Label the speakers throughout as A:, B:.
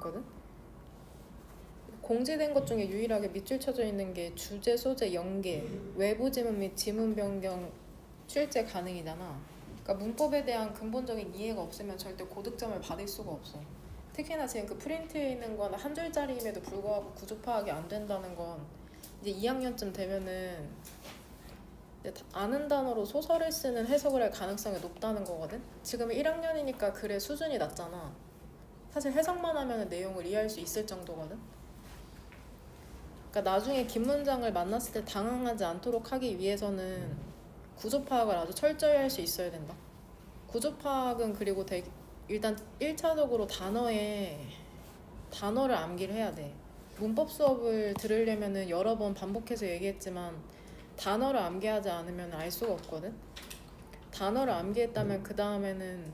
A: 있거든. 공지된 것 중에 유일하게 밑줄 쳐져 있는 게 주제, 소재, 연계, 외부 지문 및 지문 변경 출제 가능이잖아. 그러니까 문법에 대한 근본적인 이해가 없으면 절대 고득점을 받을 수가 없어. 특히나 지금 그 프린트에 있는 건 한 줄짜리임에도 불구하고 구조 파악이 안 된다는 건 이제 2학년쯤 되면은 이제 아는 단어로 소설을 쓰는 해석을 할 가능성이 높다는 거거든. 지금 1학년이니까 글의 수준이 낮잖아. 사실 해석만 하면 내용을 이해할 수 있을 정도거든. 그러니까 나중에 긴 문장을 만났을 때 당황하지 않도록 하기 위해서는 구조 파악을 아주 철저히 할 수 있어야 된다. 구조 파악은 그리고 일단 1차적으로 단어를 암기를 해야 돼. 문법 수업을 들으려면은 여러 번 반복해서 얘기했지만 단어를 암기하지 않으면 알 수가 없거든. 단어를 암기했다면 그 다음에는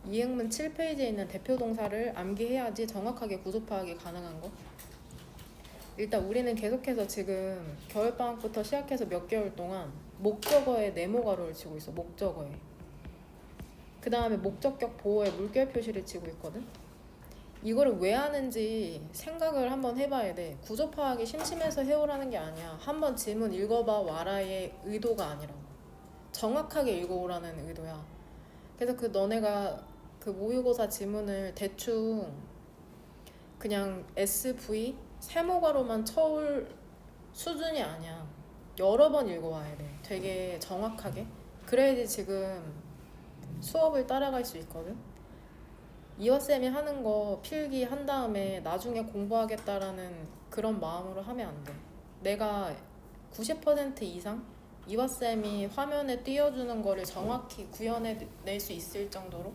A: 이행문 7페이지에 있는 대표 동사를 암기해야지 정확하게 구조 파악이 가능한 거. 일단 우리는 계속해서 지금 겨울방학부터 시작해서 몇 개월 동안 목적어에 네모 가로를 치고 있어. 목적어에. 그 다음에 목적격 보호에 물결 표시를 치고 있거든. 이거를 왜 하는지 생각을 한번 해봐야 돼. 구조 파악이 심심해서 해오라는 게 아니야. 한번 질문 읽어봐 와라의 의도가 아니라고. 정확하게 읽어오라는 의도야. 그래서 너네가 그 모의고사 지문을 대충 그냥 SV 세모가로만 쳐올 수준이 아니야. 여러 번 읽어와야 돼. 되게 정확하게. 그래야지 지금 수업을 따라갈 수 있거든. 이화쌤이 하는 거 필기 한 다음에 나중에 공부하겠다라는 그런 마음으로 하면 안 돼. 내가 90% 이상 이화쌤이 화면에 띄워주는 거를 정확히 구현해낼 수 있을 정도로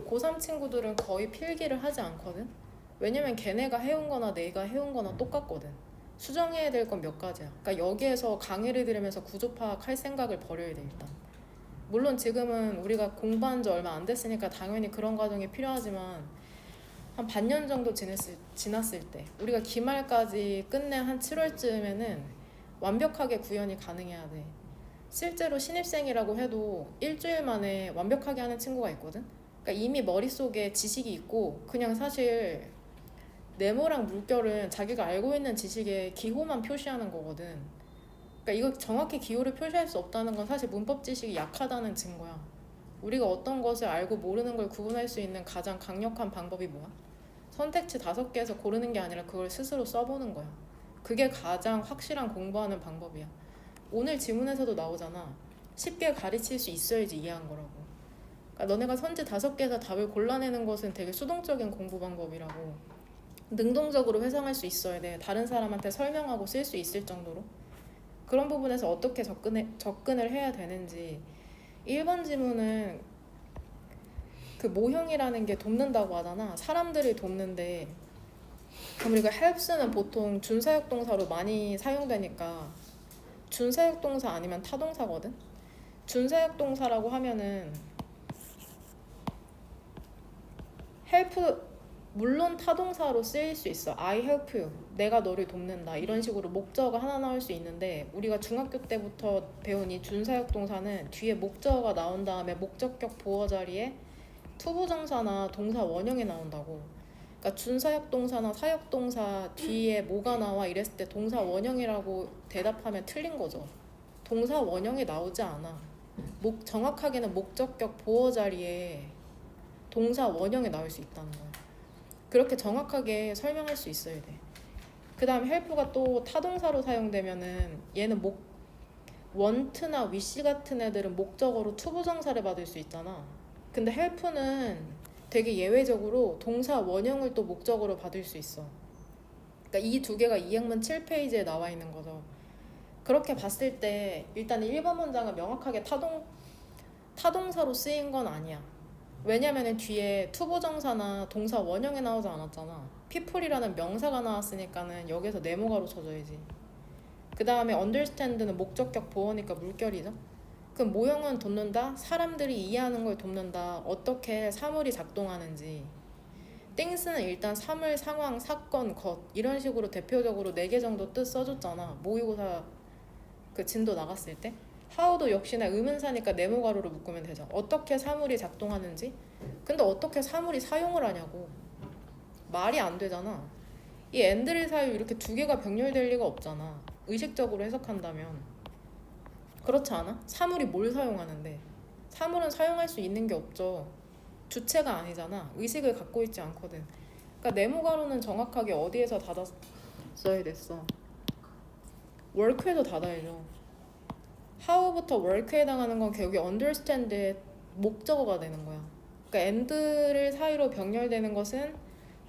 A: 고3 친구들은 거의 필기를 하지 않거든. 왜냐면 걔네가 해온 거나 내가 해온 거나 똑같거든. 수정해야 될 건 몇 가지야. 그러니까 여기에서 강의를 들으면서 구조 파악할 생각을 버려야 돼. 일단 물론 지금은 우리가 공부한 지 얼마 안 됐으니까 당연히 그런 과정이 필요하지만 한 반년 정도 지났을 때 우리가 기말까지 끝낸 한 7월쯤에는 완벽하게 구현이 가능해야 돼. 실제로 신입생이라고 해도 일주일 만에 완벽하게 하는 친구가 있거든. 그러니까 이미 머릿속에 지식이 있고 그냥 사실 네모랑 물결은 자기가 알고 있는 지식의 기호만 표시하는 거거든. 그러니까 이거 정확히 기호를 표시할 수 없다는 건 사실 문법 지식이 약하다는 증거야. 우리가 어떤 것을 알고 모르는 걸 구분할 수 있는 가장 강력한 방법이 뭐야? 선택지 5개에서 고르는 게 아니라 그걸 스스로 써보는 거야. 그게 가장 확실한 공부하는 방법이야. 오늘 지문에서도 나오잖아. 쉽게 가르칠 수 있어야지 이해한 거라고. 그러니까 너네가 선지 5개에서 답을 골라내는 것은 되게 수동적인 공부 방법이라고. 능동적으로 회상할 수 있어야 돼. 다른 사람한테 설명하고 쓸 수 있을 정도로. 그런 부분에서 어떻게 접근을 해야 되는지. 1번 지문은 그 모형이라는 게 돕는다고 하잖아. 사람들이 돕는데 그럼 우리가 helps는 보통 준사역 동사로 많이 사용되니까 준사역 동사 아니면 타동사거든. 준사역 동사라고 하면은 help 물론 타동사로 쓰일 수 있어. I help you. 내가 너를 돕는다. 이런 식으로 목적어가 하나 나올 수 있는데 우리가 중학교 때부터 배운 이 준사역 동사는 뒤에 목적어가 나온 다음에 목적격 보어 자리에 투부정사나 동사 원형이 나온다고. 그러니까 준사역 동사나 사역 동사 뒤에 뭐가 나와 이랬을 때 동사 원형이라고 대답하면 틀린 거죠. 동사 원형이 나오지 않아. 정확하게는 목적격 보어 자리에 동사 원형이 나올 수 있다는 거야. 그렇게 정확하게 설명할 수 있어야 돼. 그 다음 help가 또 타동사로 사용되면은 얘는 want나 wish 같은 애들은 목적어로 투부정사를 받을 수 있잖아. 근데 help는 되게 예외적으로 동사 원형을 또 목적어로 받을 수 있어. 그러니까 이 두 개가 이행문 7페이지에 나와 있는 거죠. 그렇게 봤을 때 일단 1번 문장은 명확하게 타동사로 쓰인 건 아니야. 왜냐면은 뒤에 투부정사나 동사 원형에 나오지 않았잖아. people이라는 명사가 나왔으니까는 여기서 네모가로 쳐줘야지. 그 다음에 understand는 목적격 보어니까 물결이죠. 그럼 모형은 돕는다. 사람들이 이해하는 걸 돕는다. 어떻게 사물이 작동하는지. things는 일단 사물, 상황, 사건, 것 이런 식으로 대표적으로 4개 정도 뜻 써줬잖아. 모의고사 그 진도 나갔을 때. how도 역시나 의문사니까 네모가로로 묶으면 되죠. 어떻게 사물이 작동하는지. 근데 어떻게 사물이 사용을 하냐고. 말이 안 되잖아. 이 and를 사이로 이렇게 두 개가 병렬될 리가 없잖아. 의식적으로 해석한다면. 그렇지 않아? 사물이 뭘 사용하는데? 사물은 사용할 수 있는 게 없죠. 주체가 아니잖아. 의식을 갖고 있지 않거든. 그러니까 네모가로는 정확하게 어디에서 닫았어야 됐어? work에도 닫아야죠. how부터 work에 해당하는 건 결국에 understand의 목적어가 되는 거야. 그러니까 and를 사이로 병렬되는 것은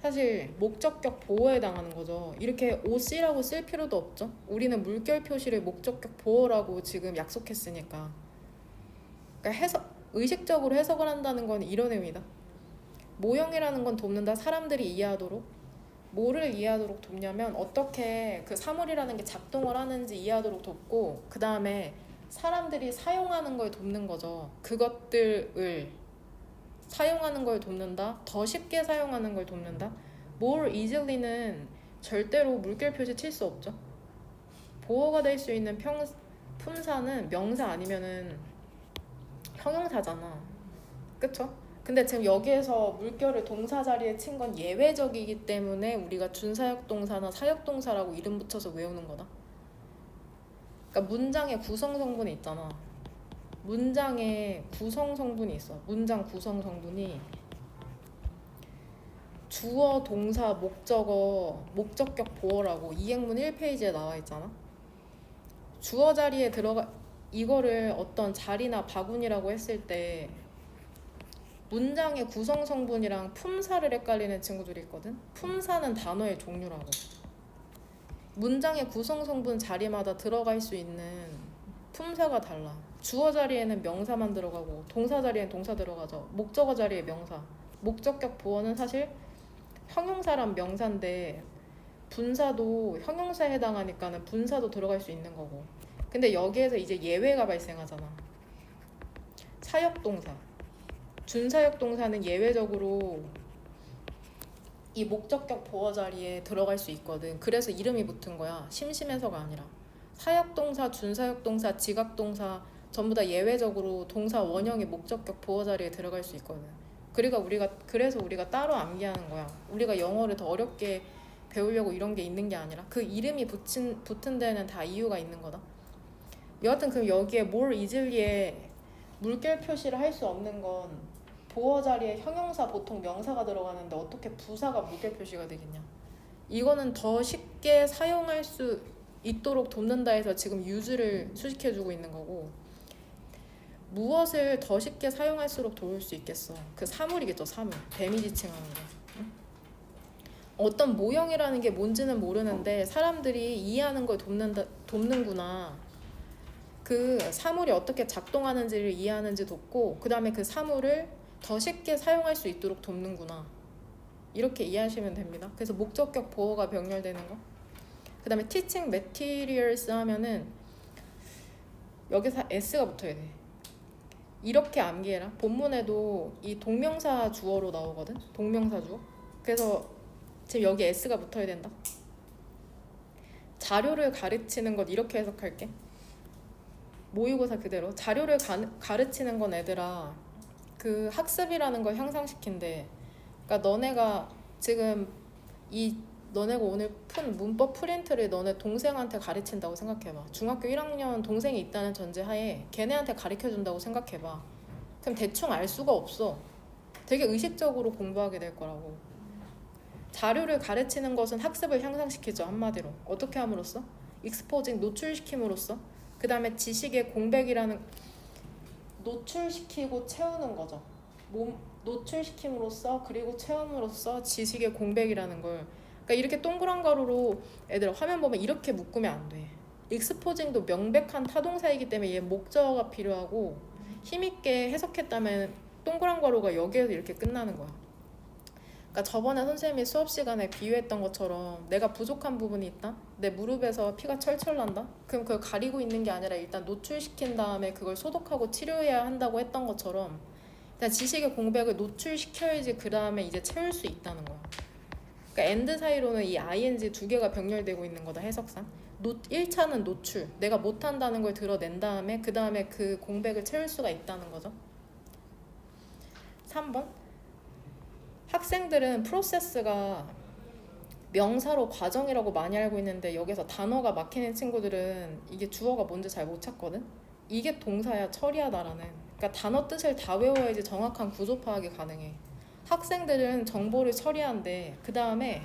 A: 사실 목적격 보호에 해당하는 거죠. 이렇게 OC라고 쓸 필요도 없죠. 우리는 물결 표시를 목적격 보호라고 지금 약속했으니까. 그러니까 의식적으로 해석을 한다는 건 이런 의미다. 모형이라는 건 돕는다. 사람들이 이해하도록. 뭐를 이해하도록 돕냐면 어떻게 그 사물이라는 게 작동을 하는지 이해하도록 돕고, 그 다음에 사람들이 사용하는 걸 돕는 거죠. 그것들을 사용하는 걸 돕는다. 더 쉽게 사용하는 걸 돕는다. more easily는 절대로 물결 표시 칠 수 없죠. 보호가 될 수 있는 품사는 명사 아니면은 형용사잖아. 그쵸? 근데 지금 여기에서 물결을 동사 자리에 친 건 예외적이기 때문에 우리가 준사역동사나 사역동사라고 이름 붙여서 외우는 거다. 그러니까 문장의 구성 성분이 있잖아. 문장에 구성 성분이 있어. 문장 구성 성분이 주어, 동사, 목적어, 목적격 보어라고 이행문 1페이지에 나와 있잖아. 주어 자리에 이거를 어떤 자리나 바구니라고 했을 때 문장의 구성 성분이랑 품사를 헷갈리는 친구들이 있거든. 품사는 단어의 종류라고. 문장의 구성 성분 자리마다 들어갈 수 있는 품사가 달라. 주어 자리에는 명사만 들어가고 동사 자리엔 동사 들어가죠. 목적어 자리에 명사. 목적격 보어는 사실 형용사란 명사인데 분사도 형용사에 해당하니까는 분사도 들어갈 수 있는 거고. 근데 여기에서 이제 예외가 발생하잖아. 사역동사. 준사역동사는 예외적으로 이 목적격 보어 자리에 들어갈 수 있거든. 그래서 이름이 붙은 거야. 심심해서가 아니라. 사역동사, 준사역동사, 지각동사 전부 다 예외적으로 동사 원형의 목적격 보어 자리에 들어갈 수 있거든. 그래서 우리가 따로 암기하는 거야. 우리가 영어를 더 어렵게 배우려고 이런 게 있는 게 아니라 그 이름이 붙은 데는 다 이유가 있는 거다. 여하튼 그럼 여기에 more easily에 물결 표시를 할 수 없는 건 보어 자리에 형용사 보통 명사가 들어가는데 어떻게 부사가 물결 표시가 되겠냐. 이거는 더 쉽게 사용할 수 있도록 돕는다 해서 지금 use를 수식해주고 있는 거고, 무엇을 더 쉽게 사용할수록 도울 수 있겠어. 그 사물이겠죠. 사물. 뱀이 지칭하는 거. 응? 어떤 모형이라는 게 뭔지는 모르는데 사람들이 이해하는 걸 돕는구나. 그 사물이 어떻게 작동하는지를 이해하는지 돕고, 그 다음에 그 사물을 더 쉽게 사용할 수 있도록 돕는구나. 이렇게 이해하시면 됩니다. 그래서 목적격 보어가 병렬되는 거. 그 다음에 teaching materials 하면은 여기서 s가 붙어야 돼. 이렇게 암기해라. 본문에도 이 동명사 주어로 나오거든. 동명사 주어. 그래서 지금 여기 s가 붙어야 된다. 자료를 가르치는 것 이렇게 해석할게. 모의고사 그대로. 자료를 가르치는 건 애들아 그 학습이라는 걸 향상시킨대. 그러니까 너네가 지금 너네가 오늘 푼 문법 프린트를 너네 동생한테 가르친다고 생각해봐. 중학교 1학년 동생이 있다는 전제하에 걔네한테 가르쳐준다고 생각해봐. 그럼 대충 알 수가 없어. 되게 의식적으로 공부하게 될 거라고. 자료를 가르치는 것은 학습을 향상시키죠. 한마디로. 어떻게 함으로써? 익스포징, 노출시킴으로써. 그 다음에 지식의 공백이라는, 노출시키고 채우는 거죠. 노출시킴으로써 그리고 채움으로써 지식의 공백이라는 걸. 그러니까 이렇게 동그란 가루로 애들 화면 보면 이렇게 묶으면 안 돼. 익스포징도 명백한 타동사이기 때문에 얘 목적어가 필요하고, 힘있게 해석했다면 동그란 가루가 여기에서 이렇게 끝나는 거야. 그러니까 저번에 선생님이 수업 시간에 비유했던 것처럼 내가 부족한 부분이 있다? 내 무릎에서 피가 철철 난다? 그럼 그걸 가리고 있는 게 아니라 일단 노출시킨 다음에 그걸 소독하고 치료해야 한다고 했던 것처럼 일단 지식의 공백을 노출시켜야지 그 다음에 이제 채울 수 있다는 거야. 그러니까 and 사이로는 이 ing 두 개가 병렬되고 있는 거다. 해석상 1차는 노출, 내가 못한다는 걸 드러낸 다음에 그 다음에 그 공백을 채울 수가 있다는 거죠. 3번 학생들은 프로세스가 명사로 과정이라고 많이 알고 있는데 여기서 단어가 막히는 친구들은 이게 주어가 뭔지 잘 못 찾거든. 이게 동사야 처리하다라는. 그러니까 단어 뜻을 다 외워야지 정확한 구조 파악이 가능해. 학생들은 정보를 처리한대. 그 다음에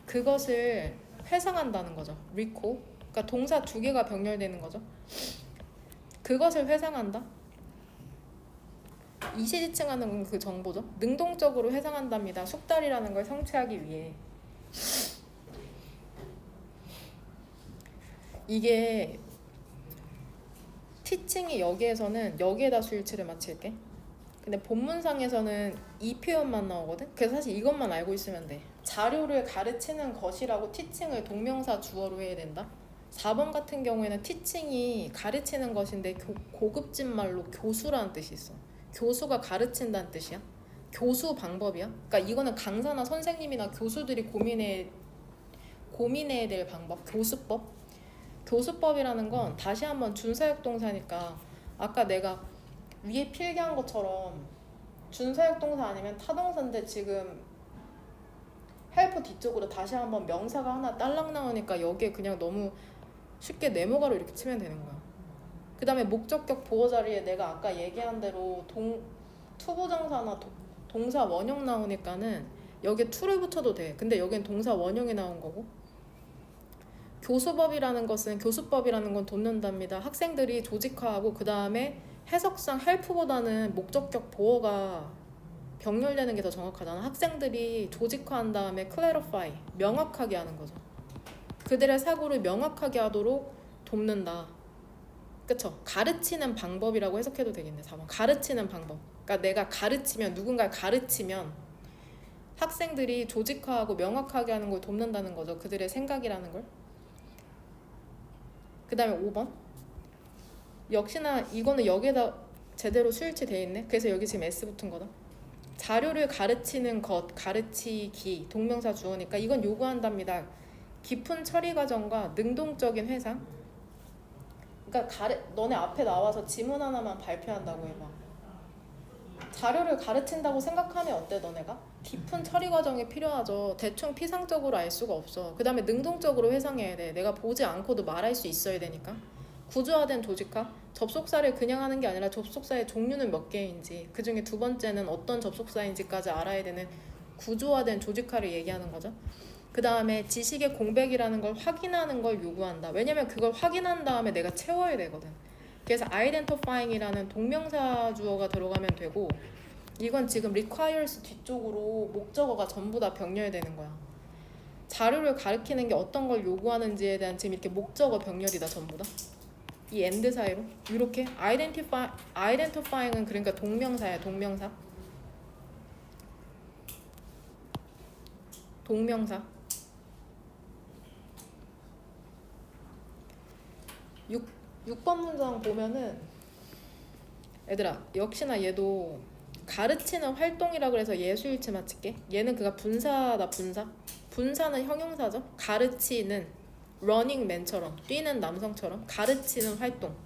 A: 그것을 회상한다는 거죠. recall. 그러니까 동사 두 개가 병렬되는 거죠. 그것을 회상한다. 이시지칭하는 그 정보죠. 능동적으로 회상한답니다. 숙달이라는 걸 성취하기 위해. 이게 티칭이 여기에다 수일치를 맞힐게. 근데 본문상에서는 이 표현만 나오거든. 그래서 사실 이것만 알고 있으면 돼. 자료를 가르치는 것이라고 티칭을 동명사 주어로 해야 된다. 4번 같은 경우에는 티칭이 가르치는 것인데 고급진 말로 교수라는 뜻이 있어. 교수가 가르친다는 뜻이야. 교수 방법이야. 그러니까 이거는 강사나 선생님이나 교수들이 고민해야 될 방법, 교수법. 교수법이라는 건 다시 한번 준사역 동사니까 아까 내가 위에 필기한 것처럼 준사역 동사 아니면 타동사인데 지금 헬프 뒤쪽으로 다시 한번 명사가 하나 딸랑 나오니까 여기에 그냥 너무 쉽게 네모가로 이렇게 치면 되는 거야. 그 다음에 목적격 보호 자리에 내가 아까 얘기한 대로 투부정사나 동사 원형 나오니까는 여기에 to를 붙여도 돼. 근데 여긴 동사 원형이 나온 거고. 교수법이라는 건 돕는답니다. 학생들이 조직화하고 그 다음에 해석상 헬프보다는 목적격 보호가 병렬되는 게 더 정확하잖아. 학생들이 조직화한 다음에 clarify, 명확하게 하는 거죠. 그들의 사고를 명확하게 하도록 돕는다. 그쵸? 가르치는 방법이라고 해석해도 되겠네. 4번. 가르치는 방법. 그러니까 내가 누군가를 가르치면 학생들이 조직화하고 명확하게 하는 걸 돕는다는 거죠. 그들의 생각이라는 걸. 그 다음에 5번. 역시나 이거는 여기에다 제대로 수일치 돼 있네. 그래서 여기 지금 S 붙은 거다. 자료를 가르치는 것, 가르치기, 동명사 주어니까 이건 요구한답니다. 깊은 처리 과정과 능동적인 회상. 그러니까 너네 앞에 나와서 지문 하나만 발표한다고 해봐. 자료를 가르친다고 생각하면 어때 너네가? 깊은 처리 과정이 필요하죠. 대충 피상적으로 알 수가 없어. 그 다음에 능동적으로 회상해야 돼. 내가 보지 않고도 말할 수 있어야 되니까. 구조화된 조직화. 접속사를 그냥 하는 게 아니라 접속사의 종류는 몇 개인지, 그 중에 두 번째는 어떤 접속사인지까지 알아야 되는 구조화된 조직화를 얘기하는 거죠. 그 다음에 지식의 공백이라는 걸 확인하는 걸 요구한다. 왜냐면 그걸 확인한 다음에 내가 채워야 되거든. 그래서 identifying이라는 동명사 주어가 들어가면 되고, 이건 지금 requires 뒤쪽으로 목적어가 전부 다 병렬되는 거야. 자료를 가르치는 게 어떤 걸 요구하는지에 대한 지금 이렇게 목적어 병렬이다 전부 다. 이 and 사이로 이렇게 identifying은 그러니까 동명사야. 동명사 6번 문장 보면은 얘들아 역시나 얘도 가르치는 활동이라 그래서 예수일치 맞힐게. 얘는 그가 분사다. 분사는 형용사죠. 가르치는 러닝맨처럼 뛰는 남성처럼 가르치는 활동.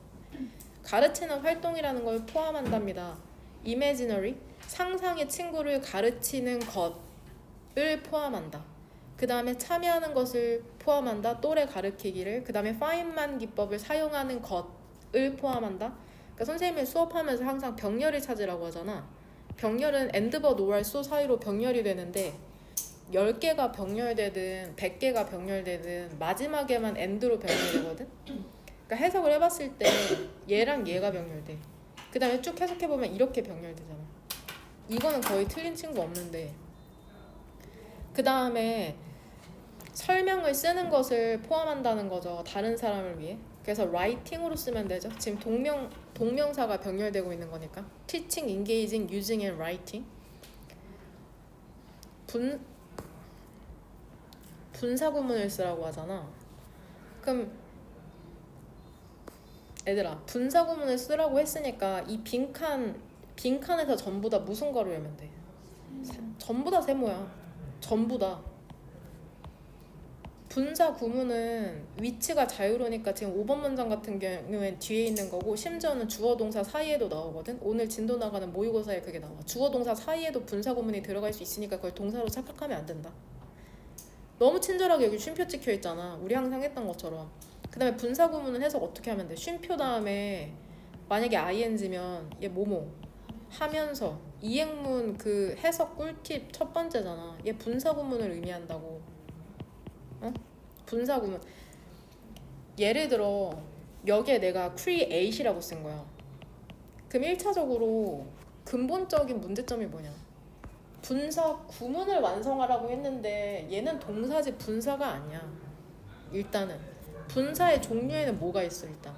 A: 가르치는 활동이라는 걸 포함한답니다. imaginary 상상의 친구를 가르치는 것을 포함한다. 그 다음에 참여하는 것을 포함한다. 또래 가르치기를. 그 다음에 파인만 기법을 사용하는 것을 포함한다. 그러니까 선생님이 수업하면서 항상 병렬을 찾으라고 하잖아. 병렬은 and but or so 사이로 병렬이 되는데 10개가 병렬되든 100개가 병렬되든 마지막에만 and로 병렬되거든. 그러니까 해석을 해봤을 때 얘랑 얘가 병렬돼. 그 다음에 쭉 해석해보면 이렇게 병렬되잖아. 이거는 거의 틀린 친구 없는데, 그 다음에 설명을 쓰는 것을 포함한다는 거죠. 다른 사람을 위해. 그래서 writing으로 쓰면 되죠. 지금 동명사가 병렬되고 있는 거니까. teaching, engaging, using and writing. 분사구문을 쓰라고 하잖아. 그럼 얘들아 분사구문을 쓰라고 했으니까 이 빈칸에서 전부 다 무슨 괄호 열면 돼? 전부 다 세모야. 전부 다. 분사 구문은 위치가 자유로우니까 지금 5번 문장 같은 경우엔 뒤에 있는 거고, 심지어는 주어 동사 사이에도 나오거든. 오늘 진도 나가는 모의고사에 그게 나와. 주어 동사 사이에도 분사 구문이 들어갈 수 있으니까 그걸 동사로 착각하면 안 된다. 너무 친절하게 여기 쉼표 찍혀 있잖아. 우리 항상 했던 것처럼. 그 다음에 분사 구문은 해석 어떻게 하면 돼? 쉼표 다음에 만약에 ing면 얘 뭐뭐 하면서 이행문 그 해석 꿀팁 첫 번째잖아. 얘 분사 구문을 의미한다고. 어? 분사 구문. 예를 들어 여기에 내가 create이라고 쓴 거야. 그럼 1차적으로 근본적인 문제점이 뭐냐? 분사 구문을 완성하라고 했는데 얘는 동사지 분사가 아니야. 일단은 분사의 종류에는 뭐가 있어 일단.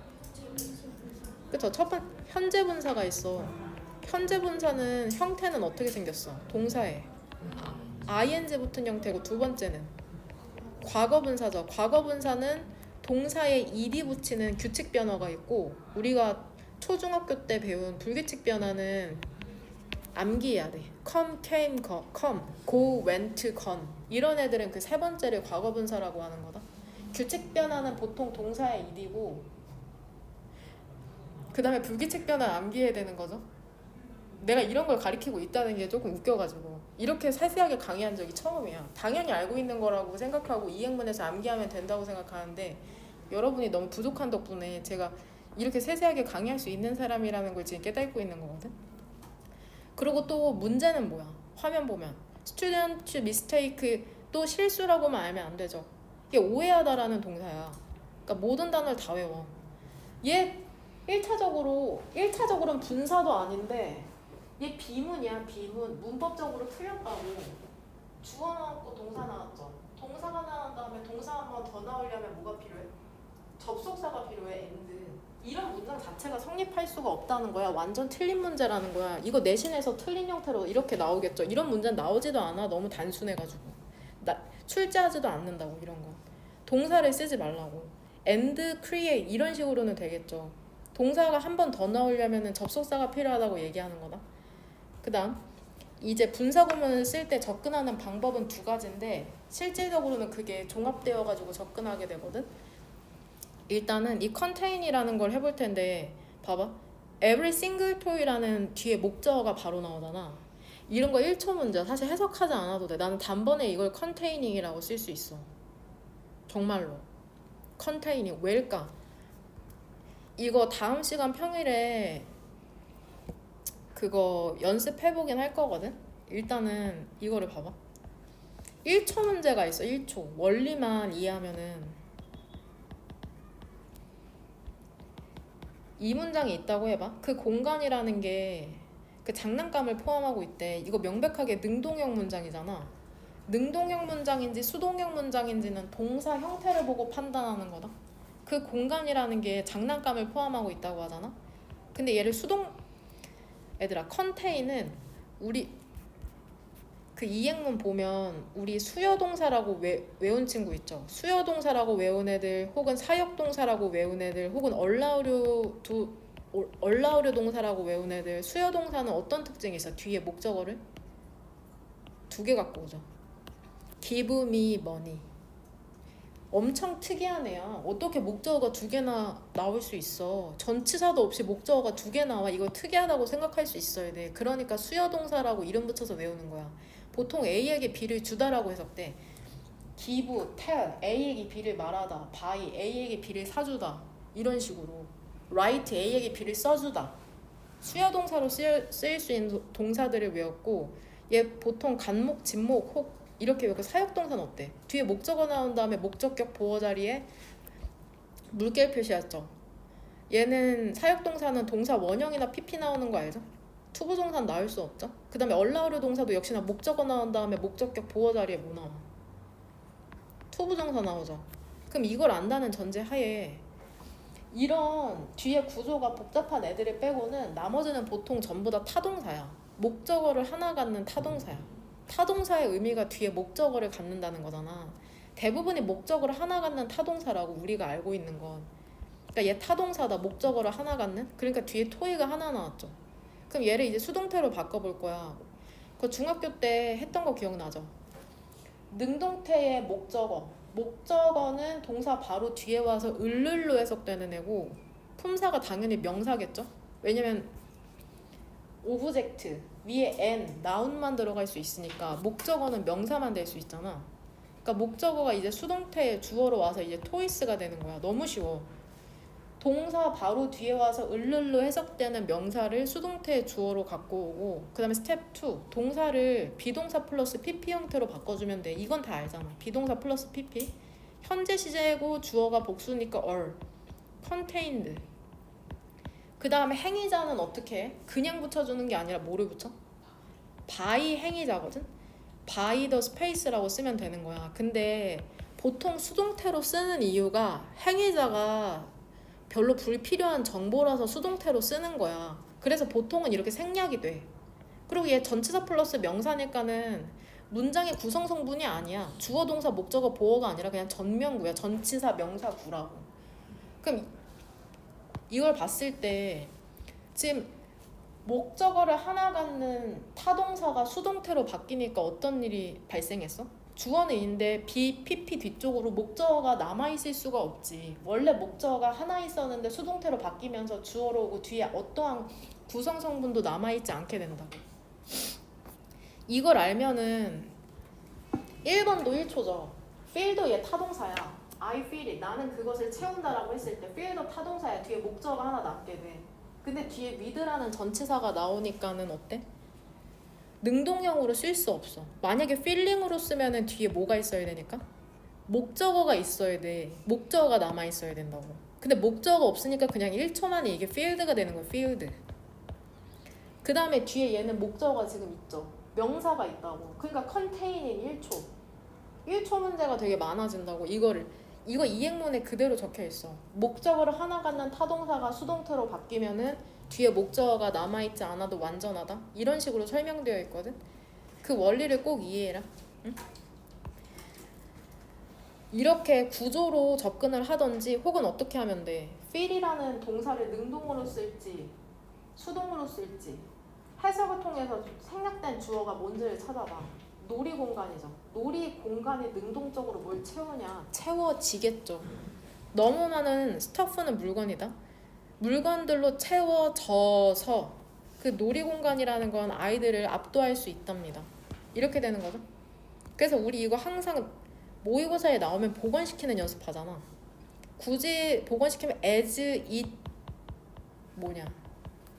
A: 그쵸? 첫 번째 현재 분사가 있어. 현재 분사는 형태는 어떻게 생겼어? 동사에 ing 붙은 형태고, 두 번째는 과거 분사죠. 과거 분사는 동사에 ed 붙이는 규칙 변화가 있고, 우리가 초중학교 때 배운 불규칙 변화는 암기해야 돼. come, came, come, go, went, gone. 이런 애들은 그 세 번째를 과거 분사라고 하는 거다. 규칙 변화는 보통 동사의 ed고, 그 다음에 불규칙 변화 암기해야 되는 거죠. 내가 이런 걸 가리키고 있다는 게 조금 웃겨가지고 이렇게 세세하게 강의한 적이 처음이야. 당연히 알고 있는 거라고 생각하고 이행문에서 암기하면 된다고 생각하는데, 여러분이 너무 부족한 덕분에 제가 이렇게 세세하게 강의할 수 있는 사람이라는 걸 지금 깨닫고 있는 거거든. 그리고 또 문제는 뭐야? 화면 보면 student mistake, 또 실수라고만 알면 안 되죠. 이게 오해하다라는 동사야. 그러니까 모든 단어를 다 외워. 얘 1차적으로는 분사도 아닌데 얘 비문이야. 비문. 문법적으로 틀렸다고. 주어 나왔고 동사 나왔죠. 동사가 나온 다음에 동사 한 번 더 나오려면 뭐가 필요해? 접속사가 필요해. and. 이런 문장 자체가 성립할 수가 없다는 거야. 완전 틀린 문제라는 거야. 이거 내신에서 틀린 형태로 이렇게 나오겠죠. 이런 문제는 나오지도 않아. 너무 단순해가지고. 출제하지도 않는다고. 이런 거. 동사를 쓰지 말라고. and, create 이런 식으로는 되겠죠. 동사가 한 번 더 나오려면 접속사가 필요하다고 얘기하는 거다. 그 다음 이제 분사 구문을 쓸 때 접근하는 방법은 두 가지인데, 실질적으로는 그게 종합되어 가지고 접근하게 되거든. 일단은 이 contain이라는 걸 해볼 텐데, 봐봐. every single toy라는 뒤에 목적어가 바로 나오잖아. 이런 거 1초 문제야. 사실 해석하지 않아도 돼. 나는 단번에 이걸 containing이라고 쓸 수 있어. 정말로. containing 왜일까? 이거 다음 시간 평일에 그거 연습해보긴 할 거거든? 일단은 이거를 봐봐. 1초 문제가 있어. 1초. 원리만 이해하면은 이 문장이 있다고 해봐. 그 공간이라는 게 그 장난감을 포함하고 있대. 이거 명백하게 능동형 문장이잖아. 능동형 문장인지 수동형 문장인지는 동사 형태를 보고 판단하는 거다. 그 공간이라는 게 장난감을 포함하고 있다고 하잖아. 근데 얘를 얘들아, 컨테인은 우리 그 이행문 보면 우리 수여동사라고 외운 친구 있죠. 수여동사라고 외운 애들, 혹은 사역동사라고 외운 애들, 혹은 얼라우류 동사라고 외운 애들. 수여동사는 어떤 특징이 있어? 뒤에 목적어를 두 개 갖고 오죠. give me money. 엄청 특이한 애야. 어떻게 목적어가 두 개나 나올 수 있어? 전치사도 없이 목적어가 두 개 나와. 이거 특이하다고 생각할 수 있어야 돼. 그러니까 수여동사라고 이름 붙여서 외우는 거야. 보통 A에게 B를 주다라고 해석돼. give, tell, A에게 B를 말하다. buy, A에게 B를 사주다. 이런 식으로. write, A에게 B를 써주다. 수여동사로 쓰일 수 있는 동사들을 외웠고, 얘 보통 간목, 진목, 혹 이렇게 외우고, 사역동사는 어때? 뒤에 목적어 나온 다음에 목적격 보어 자리에 물결 표시했죠. 얘는 사역동사는 동사 원형이나 PP 나오는 거 알죠? 투부정사는 나올 수 없죠. 그 다음에 얼라우류 동사도 역시나 목적어 나온 다음에 목적격 보어 자리에 뭐 나와? 투부정사 나오죠. 그럼 이걸 안다는 전제 하에 이런 뒤에 구조가 복잡한 애들을 빼고는 나머지는 보통 전부 다 타동사야. 목적어를 하나 갖는 타동사야. 타동사의 의미가 뒤에 목적어를 갖는다는 거잖아. 대부분이 목적어를 하나 갖는 타동사라고 우리가 알고 있는 건. 그러니까 얘 타동사다. 목적어를 하나 갖는. 그러니까 뒤에 토이가 하나 나왔죠. 그럼 얘를 이제 수동태로 바꿔볼 거야. 그 중학교 때 했던 거 기억나죠? 능동태의 목적어. 목적어는 동사 바로 뒤에 와서 을을로 해석되는 애고, 품사가 당연히 명사겠죠? 왜냐면 오브젝트 위에 n, 나운만 들어갈 수 있으니까 목적어는 명사만 될 수 있잖아. 그러니까 목적어가 이제 수동태 주어로 와서 이제 토이스가 되는 거야. 너무 쉬워. 동사 바로 뒤에 와서 을를로 해석되는 명사를 수동태 주어로 갖고 오고, 그 다음에 스텝 2 동사를 비동사 플러스 PP 형태로 바꿔주면 돼. 이건 다 알잖아. 비동사 플러스 PP, 현재 시제고 주어가 복수니까 all, contained. 그 다음에 행위자는 어떻게 해? 그냥 붙여주는 게 아니라 뭐를 붙여? by 행위자거든? by the space라고 쓰면 되는 거야. 근데 보통 수동태로 쓰는 이유가 행위자가 별로 불필요한 정보라서 수동태로 쓰는 거야. 그래서 보통은 이렇게 생략이 돼. 그리고 얘 전치사 플러스 명사니까는 문장의 구성 성분이 아니야. 주어 동사 목적어 보어가 아니라 그냥 전명구야. 전치사 명사 구라고. 그럼 이걸 봤을 때 지금 목적어를 하나 갖는 타동사가 수동태로 바뀌니까 어떤 일이 발생했어? 주어는 인데 PP 뒤쪽으로 목적어가 남아있을 수가 없지. 원래 목적어가 하나 있었는데 수동태로 바뀌면서 주어로 오고 뒤에 어떠한 구성 성분도 남아있지 않게 된다고. 이걸 알면은 1번도 1초죠. feel도 얘 타동사야. I feel it. 나는 그것을 채운다라고 했을 때 feel도 타동사야. 뒤에 목적어가 하나 남게 돼. 근데 뒤에 with라는 전치사가 나오니까는 어때? 능동형으로 쓸 수 없어. 만약에 feeling으로 쓰면은 뒤에 뭐가 있어야 되니까? 목적어가 있어야 돼. 목적어가 남아 있어야 된다고. 근데 목적어 없으니까 그냥 1초 만에 이게 field가 되는 거야. field. 그 다음에 뒤에 얘는 목적어가 지금 있죠. 명사가 있다고. 그러니까 containing 1초. 1초 문제가 되게 많아진다고. 이거 이행문에 그대로 적혀 있어. 목적어를 하나 갖는 타동사가 수동태로 바뀌면은 뒤에 목적어가 남아있지 않아도 완전하다. 이런 식으로 설명되어 있거든. 그 원리를 꼭 이해해라. 응? 이렇게 구조로 접근을 하던지 혹은 어떻게 하면 돼. feel이라는 동사를 능동으로 쓸지 수동으로 쓸지 해석을 통해서 생략된 주어가 뭔지를 찾아봐. 놀이 공간이죠. 놀이 공간이 능동적으로 뭘 채우냐? 채워지겠죠. 너무 많은 스터프는 물건이다. 물건들로 채워져서 그 놀이 공간이라는 건 아이들을 압도할 수 있답니다. 이렇게 되는 거죠. 그래서 우리 이거 항상 모의고사에 나오면 복원시키는 연습하잖아. 굳이 복원시키면 as, it,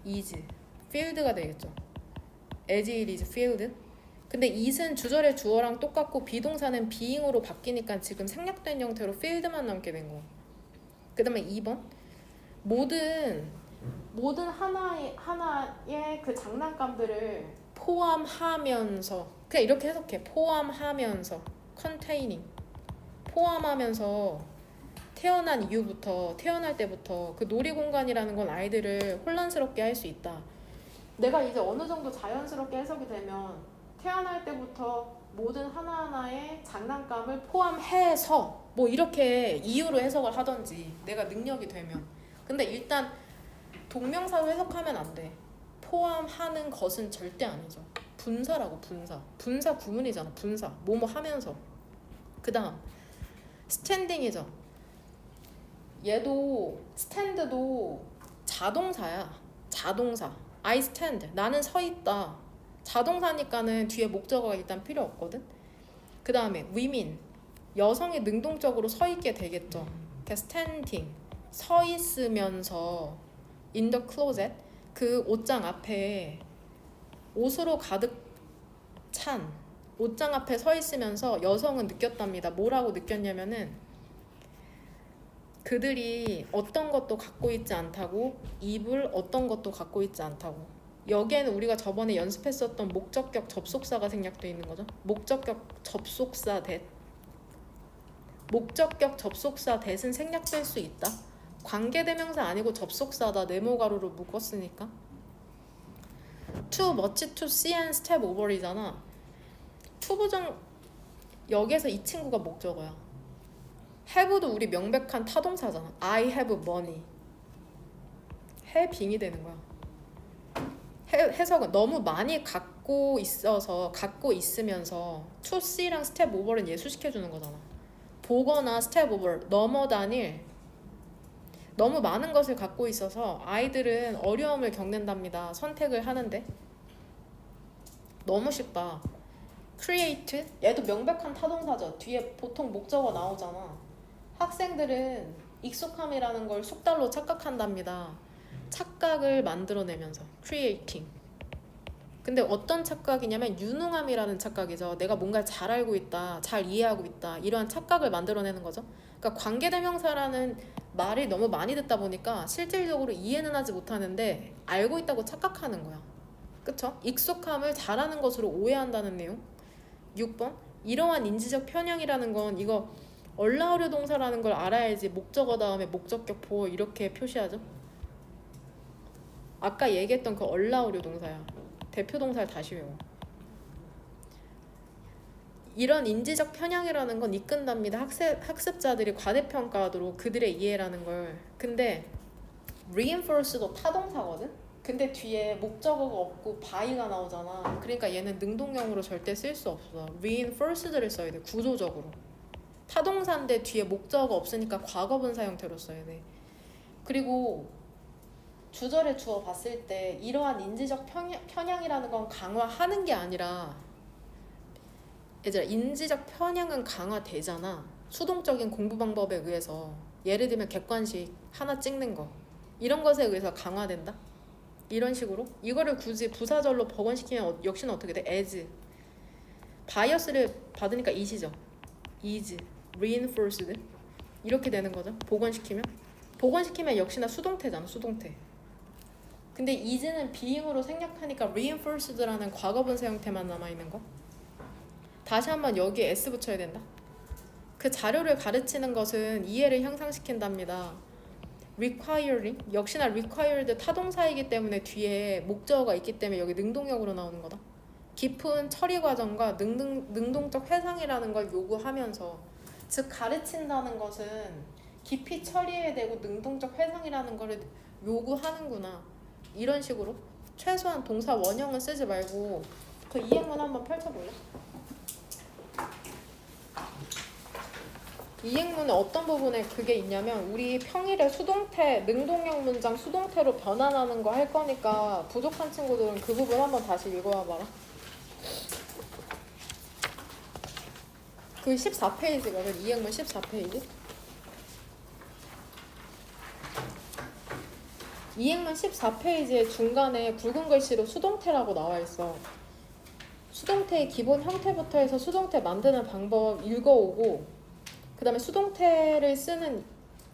A: is, field가 되겠죠. as it is filled. 근데 it은 주절의 주어랑 똑같고 비동사는 being으로 바뀌니까 지금 생략된 형태로 field만 남게 된 거. 그 다음에 2번 모든 하나의 그 장난감들을 포함하면서, 그냥 이렇게 해석해. 포함하면서 containing, 포함하면서 태어날 때부터 그 놀이공간이라는 건 아이들을 혼란스럽게 할 수 있다. 내가 이제 어느 정도 자연스럽게 해석이 되면 태어날 때부터 모든 하나하나의 장난감을 포함해서 뭐 이렇게 이유로 해석을 하던지 내가 능력이 되면. 근데 일단 동명사로 해석하면 안 돼. 포함하는 것은 절대 아니죠. 분사라고. 분사 구문이잖아. 분사 뭐뭐 하면서. 그 다음 스탠딩이죠. 얘도 스탠드도 자동사야. 자동사. I stand. 나는 서 있다. 자동사니까는 뒤에 목적어가 일단 필요 없거든. 그 다음에 women. 여성이 능동적으로 서 있게 되겠죠. standing. 서 있으면서 in the closet. 그 옷장 앞에 옷으로 가득 찬 옷장 앞에 서 있으면서 여성은 느꼈답니다. 뭐라고 느꼈냐면은 그들이 어떤 것도 갖고 있지 않다고, 입을 어떤 것도 갖고 있지 않다고. 여기에는 우리가 저번에 연습했었던 목적격 접속사가 생략되어 있는 거죠. 목적격 접속사 that. 목적격 접속사 that은 생략될 수 있다. 관계대명사 아니고 접속사다. 네모 가로로 묶었으니까. too much, to see and step over이잖아. 투부정 여기에서 이 친구가 목적어야. have도 우리 명백한 타동사잖아. I have money. having이 되는 거야. 해석은 너무 많이 갖고 있으면서 to see랑 step over는 예수시켜주는 거잖아. 보거나 step over, 넘어다닐, 너무 많은 것을 갖고 있어서 아이들은 어려움을 겪는답니다. 선택을 하는데. 너무 쉽다. create 얘도 명백한 타동사죠. 뒤에 보통 목적어 나오잖아. 학생들은 익숙함이라는 걸 숙달로 착각한답니다. 착각을 만들어내면서 creating. 근데 어떤 착각이냐면 유능함이라는 착각이죠. 내가 뭔가를 잘 알고 있다, 잘 이해하고 있다, 이러한 착각을 만들어내는 거죠. 그러니까 관계대명사라는 말을 너무 많이 듣다 보니까 실질적으로 이해는 하지 못하는데 알고 있다고 착각하는 거야. 그쵸? 익숙함을 잘하는 것으로 오해한다는 내용. 6번 이러한 인지적 편향이라는 건 이거 얼라우려 동사라는 걸 알아야지 목적어 다음에 목적격 보어 이렇게 표시하죠. 아까 얘기했던 그 얼라우려 동사야. 대표 동사를 다시 외워. 이런 인지적 편향이라는 건 이끈답니다. 학습자들이 과대평가하도록 그들의 이해라는 걸. 근데 reinforce도 타동사거든? 근데 뒤에 목적어가 없고 by가 나오잖아. 그러니까 얘는 능동형으로 절대 쓸 수 없어. reinforced를 써야 돼. 구조적으로. 타동사인데 뒤에 목적어가 없으니까 과거분사 형태로 써야 돼. 그리고 주절에 주어 봤을 때 이러한 인지적 편향이라는 건 강화하는 게 아니라 얘들아 인지적 편향은 강화되잖아. 수동적인 공부 방법에 의해서. 예를 들면 객관식 하나 찍는 거 이런 것에 의해서 강화된다. 이런 식으로 이거를 굳이 부사절로 복원시키면 역시는 어떻게 돼? as 바이어스를 받으니까 is죠. is reinforced 이렇게 되는 거죠. 복원시키면 역시나 수동태잖아. 수동태. 근데 is는 being으로 생략하니까 reinforced라는 과거분사 형태만 남아있는 거. 다시 한번 여기에 s 붙여야 된다. 그 자료를 가르치는 것은 이해를 향상시킨답니다. requiring 역시나 required 타동사이기 때문에 뒤에 목적어가 있기 때문에 여기 능동형으로 나오는 거다. 깊은 처리 과정과 능동적 회상이라는 걸 요구하면서 즉 가르친다는 것은 깊이 처리해야 되고 능동적 회상이라는 걸 요구하는구나. 이런 식으로 최소한 동사 원형은 쓰지 말고 그 이행문 한번 펼쳐볼래? 이행문에 어떤 부분에 그게 있냐면 우리 평일에 수동태, 능동형 문장 수동태로 변환하는 거 할 거니까 부족한 친구들은 그 부분 한번 다시 읽어봐라. 그 14페이지거든. 이행문 14페이지. 이행문 14페이지의 중간에 굵은 글씨로 수동태라고 나와 있어. 수동태의 기본 형태부터 해서 수동태 만드는 방법 읽어오고 그 다음에 수동태를 쓰는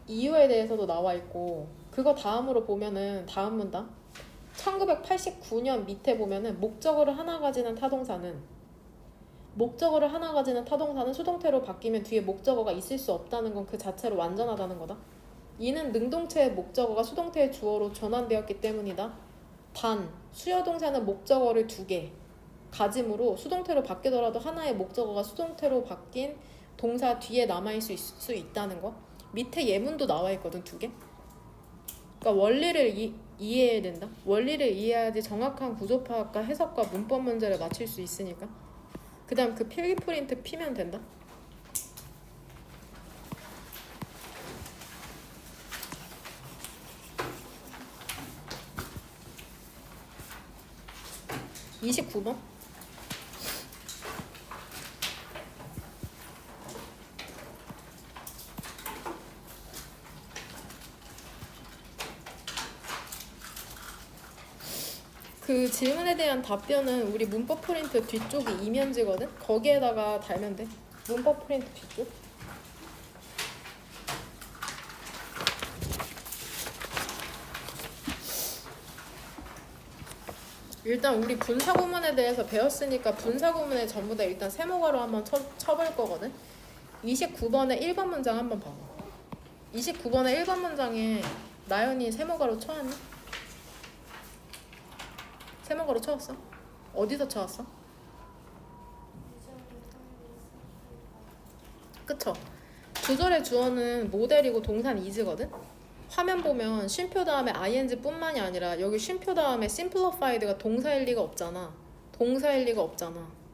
A: 이유에 대해서도 나와 있고 그거 다음으로 보면은 다음 문단 1989년 밑에 보면은 목적어를 하나 가지는 타동사는 수동태로 바뀌면 뒤에 목적어가 있을 수 없다는 건 그 자체로 완전하다는 거다. 이는 능동체의 목적어가 수동태의 주어로 전환되었기 때문이다. 단 수요동사는 목적어를 2개 가짐으로 수동태로 바뀌더라도 하나의 목적어가 수동태로 바뀐 동사 뒤에 남아있을 수 있다는 거. 밑에 예문도 나와 있거든 2개. 그러니까 원리를 이해해야 된다. 원리를 이해해야지 정확한 구조 파악과 해석과 문법 문제를 맞출 수 있으니까. 그 다음 그 필기 프린트 피면 된다. (29번) 그 질문에 대한 답변은 우리 문법 프린트 뒤쪽이 이면지거든? 거기에다가 달면 돼. 문법 프린트 뒤쪽. 일단 우리 분사구문에 대해서 배웠으니까 분사구문에 전부 다 일단 세모가로 한번 쳐볼 거거든? 29번에 1번 문장 한번 봐봐. 29번에 1번 문장에 나연이 세모가로 쳐왔니? 세모가로 쳐왔어? 어디서 쳐왔어? 그쵸? 주절의 주어는 모델이고 동사는 is거든? 화면 보면 쉼표 다음에 ing 뿐만이 아니라 여기 쉼표 다음에 simplified가 동사일 리가 없잖아.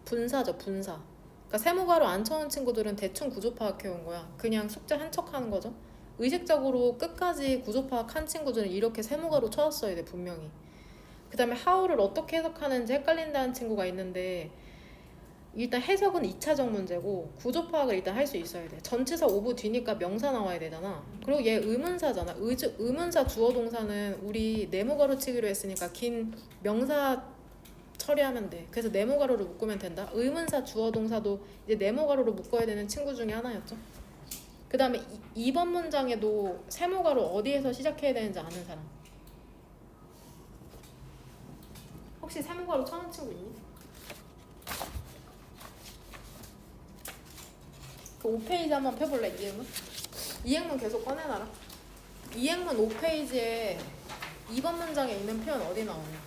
A: 분사죠, 분사. 그러니까 세모가로 안 쳐온 친구들은 대충 구조 파악해온 거야. 그냥 숙제 한 척 하는 거죠. 의식적으로 끝까지 구조 파악한 친구들은 이렇게 세모가로 쳐왔어야 돼, 분명히. 그 다음에 how를 어떻게 해석하는지 헷갈린다는 친구가 있는데 일단 해석은 2차적 문제고 구조 파악을 일단 할 수 있어야 돼. 전치사 오브 뒤니까 명사 나와야 되잖아. 그리고 얘 의문사잖아. 의문사 주어 동사는 우리 네모 가로치기로 했으니까 긴 명사 처리하면 돼. 그래서 네모 가로로 묶으면 된다. 의문사 주어 동사도 이제 네모 가로로 묶어야 되는 친구 중에 하나였죠. 그 다음에 2번 문장에도 세모 가로 어디에서 시작해야 되는지 아는 사람? 혹시 세모 가로 쳐는 친구 있니? 그 5페이지 한번 펴볼래? 이행문? 이행문 계속 꺼내놔라. 이행문 5페이지에 2번 문장에 있는 표현 어디 나오냐?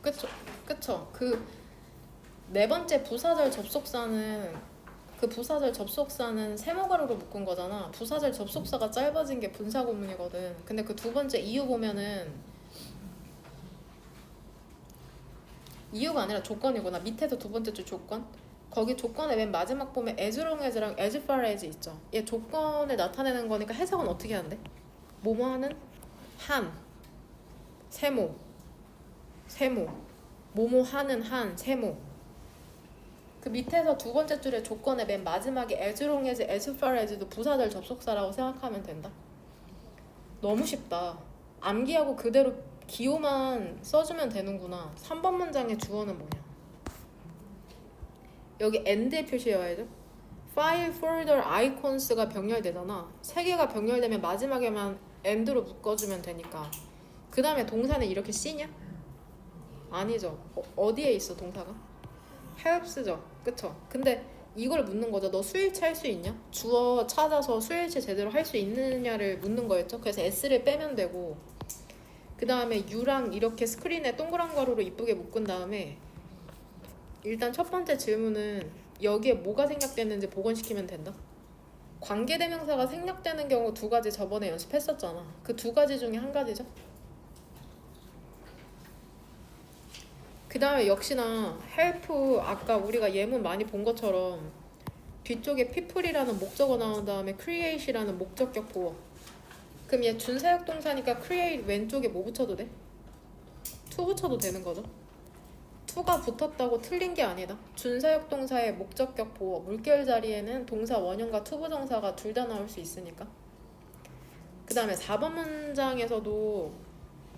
A: 그쵸? 그쵸? 그 네 번째 부사절 접속사는 그 부사절 접속사는 세모가로로 묶은 거잖아. 부사절 접속사가 짧아진 게 분사구문이거든. 근데 그 두 번째 이유 보면은 이유가 아니라 조건이구나. 밑에서 두 번째 줄 조건. 거기 조건의 맨 마지막 보면 as long as랑 as far as 있죠. 얘 조건을 나타내는 거니까 해석은 어떻게 하는데? 뭐뭐 하는 한 세모 뭐뭐 하는 한 세모. 그 밑에서 두 번째 줄의 조건의 맨 마지막에 as long as, as far as도 부사절 접속사라고 생각하면 된다. 너무 쉽다. 암기하고 그대로 기호만 써주면 되는구나. 3번 문장의 주어는 뭐냐? 여기 end의 표시여야죠. file, folder, icons가 병렬되잖아. 세 개가 병렬되면 마지막에만 end로 묶어주면 되니까. 그 다음에 동사는 이렇게 C냐? 아니죠. 어디에 있어 동사가? helps죠. 그쵸? 근데 이걸 묻는 거죠. 너 수일치 할 수 있냐? 주어 찾아서 수일치 제대로 할 수 있느냐를 묻는 거였죠. 그래서 s를 빼면 되고 그 다음에 u랑 이렇게 스크린에 동그란 가로로 이쁘게 묶은 다음에 일단 첫 번째 질문은 여기에 뭐가 생략되는지 복원시키면 된다. 관계대명사가 생략되는 경우 두 가지 저번에 연습했었잖아. 그 두 가지 중에 한 가지죠. 그 다음에 역시나 help 아까 우리가 예문 많이 본 것처럼 뒤쪽에 people이라는 목적어 나온 다음에 create이라는 목적격 보어. 그럼 얘 준사역 동사니까 create 왼쪽에 뭐 붙여도 돼? to 붙여도 되는 거죠. to가 붙었다고 틀린 게 아니다. 준사역 동사의 목적격 보어. 물결 자리에는 동사 원형과 to 부정사가 둘 다 나올 수 있으니까. 그 다음에 4번 문장에서도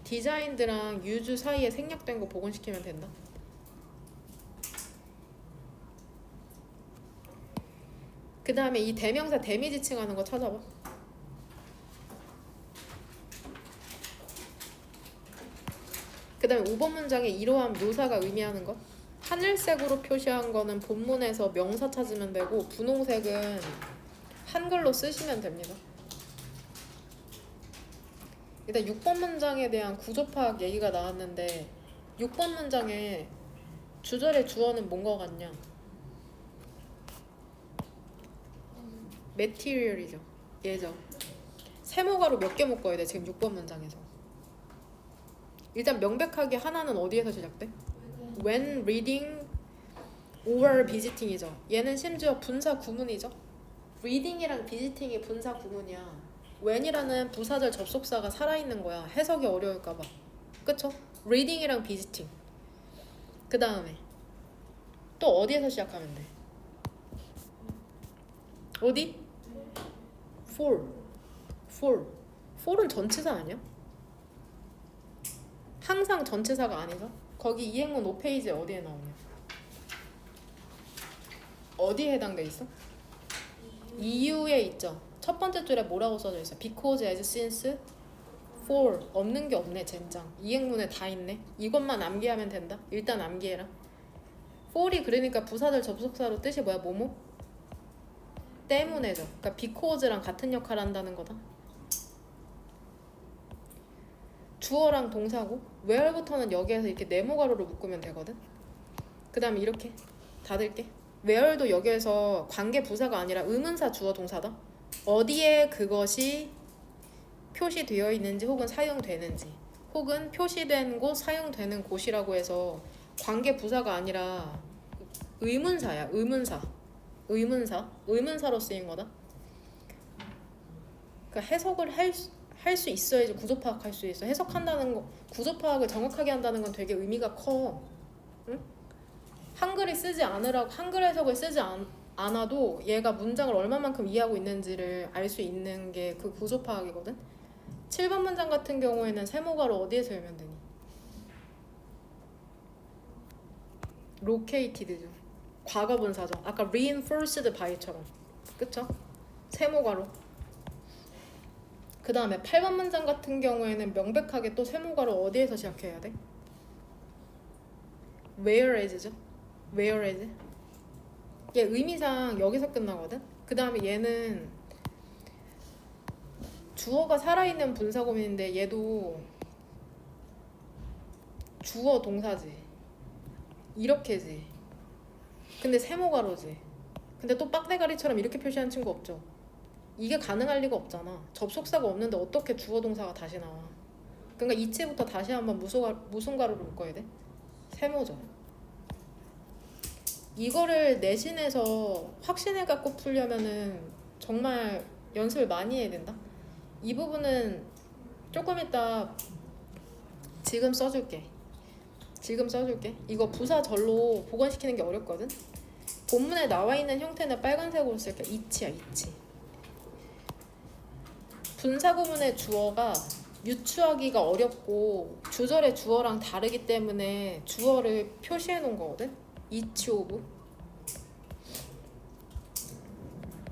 A: 디자인드랑 유즈 사이에 생략된 거 복원시키면 된다. 그 다음에 이 대명사 대미지칭하는 거 찾아봐. 그 다음에 5번 문장에 이러한 묘사가 의미하는 것. 하늘색으로 표시한 거는 본문에서 명사 찾으면 되고 분홍색은 한글로 쓰시면 됩니다. 일단 6번 문장에 대한 구조 파악 얘기가 나왔는데 6번 문장에 주절의 주어는 뭔 거 같냐? material이죠. 얘죠. 세모가로 몇 개 묶어야 돼? 지금 6번 문장에서. 일단 명백하게 하나는 어디에서 시작돼? when reading or visiting이죠. 얘는 심지어 분사 구문이죠. reading이랑 visiting이 분사 구문이야. when이라는 부사절 접속사가 살아있는 거야. 해석이 어려울까봐. 그쵸? reading이랑 visiting. 그 다음에 또 어디에서 시작하면 돼? 어디? for은 전치사 아니야? 항상 전치사가 아니죠? 거기 이행문 5페이지에 어디에 나오냐? 어디에 해당돼 있어? 이유에 있죠. 첫 번째 줄에 뭐라고 써져 있어? because, as, since, for. 없는 게 없네 젠장. 이행문에 다 있네. 이것만 암기하면 된다. 일단 암기해라. for이 그러니까 부사절 접속사로 뜻이 뭐야? 뭐뭐? 때문에죠. 그러니까 because랑 같은 역할을 한다는 거다. 주어랑 동사고 where부터는 여기에서 이렇게 네모 가로로 묶으면 되거든. 그 다음에 이렇게 닫을게. where도 여기에서 관계 부사가 아니라 의문사 주어 동사다. 어디에 그것이 표시되어 있는지 혹은 사용되는지 혹은 표시된 곳 사용되는 곳이라고 해서 관계 부사가 아니라 의문사야. 의문사. 의문사로 쓰인 거다. 그러니까 해석을 할 수 있어야지 구조 파악할 수 있어. 해석한다는 거, 구조 파악을 정확하게 한다는 건 되게 의미가 커. 응? 한글 해석을 쓰지 않아도 얘가 문장을 얼마만큼 이해하고 있는지를 알 수 있는 게 그 구조 파악이거든. 7번 문장 같은 경우에는 세모가로 어디에서 열면 되니? located. 과거 분사죠. 아까 reinforced by처럼. 그쵸? 세모가로. 그 다음에 8번 문장 같은 경우에는 명백하게 또 세모가로 어디에서 시작해야 돼? whereas죠. whereas. 얘 의미상 여기서 끝나거든. 그 다음에 얘는 주어가 살아있는 분사구문인데 얘도 주어 동사지. 이렇게지. 근데 세모가로지. 근데 또 빡대가리처럼 이렇게 표시하는 친구 없죠. 이게 가능할 리가 없잖아. 접속사가 없는데 어떻게 주어 동사가 다시 나와. 그러니까 이치부터 다시 한번 무슨 가로로 묶어야 돼? 세모죠. 이거를 내신에서 확신을 갖고 풀려면은 정말 연습을 많이 해야 된다. 이 부분은 조금 이따 지금 써줄게. 이거 부사절로 복원시키는 게 어렵거든. 본문에 나와 있는 형태는 빨간색으로 쓸게. 이치야, 이치. 분사구문의 주어가 유추하기가 어렵고 주절의 주어랑 다르기 때문에 주어를 표시해 놓은 거거든. each of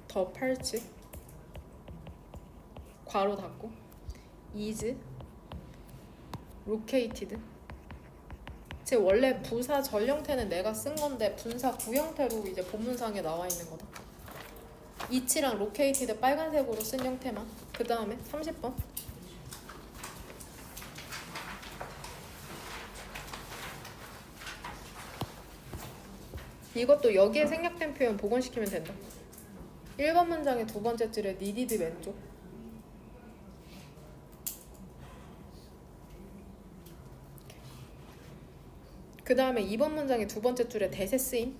A: 더 parts 괄호 닫고 is located. 제 원래 부사 절 형태는 내가 쓴 건데 분사 구 형태로 이제 본문상에 나와 있는 거다. each랑 located 빨간색으로 쓴 형태만. 그 다음에 30번. 이것도 여기에 생략된 표현 복원시키면 된다. 1번 문장의 두 번째 줄에 needed 왼쪽. 그 다음에 2번 문장의 두 번째 줄에 대세 쓰임.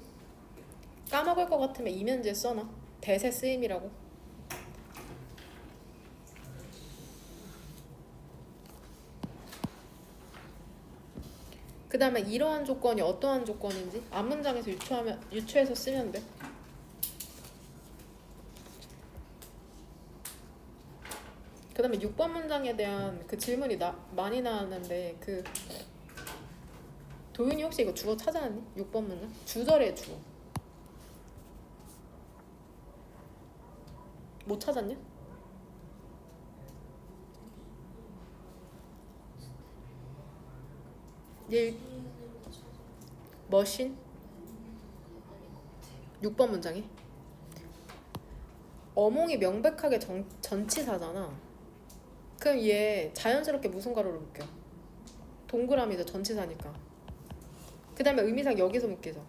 A: 까먹을 것 같으면 이면지에 써놔. 대세 쓰임이라고. 그 다음에 이러한 조건이 어떠한 조건인지 앞문장에서 유추해서 쓰면 돼. 그 다음에 6번 문장에 대한 그 질문이 많이 나왔는데 그 도윤이 혹시 이거 주어 찾아왔니? 6번 문장? 주절의 주어 못 찾았냐? 머신? 6번 문장이? 어몽이 명백하게 전치사잖아. 그럼 얘 자연스럽게 무슨 가로로 묶여? 동그라미죠. 전치사니까. 그 다음에 의미상 여기서 묶이죠.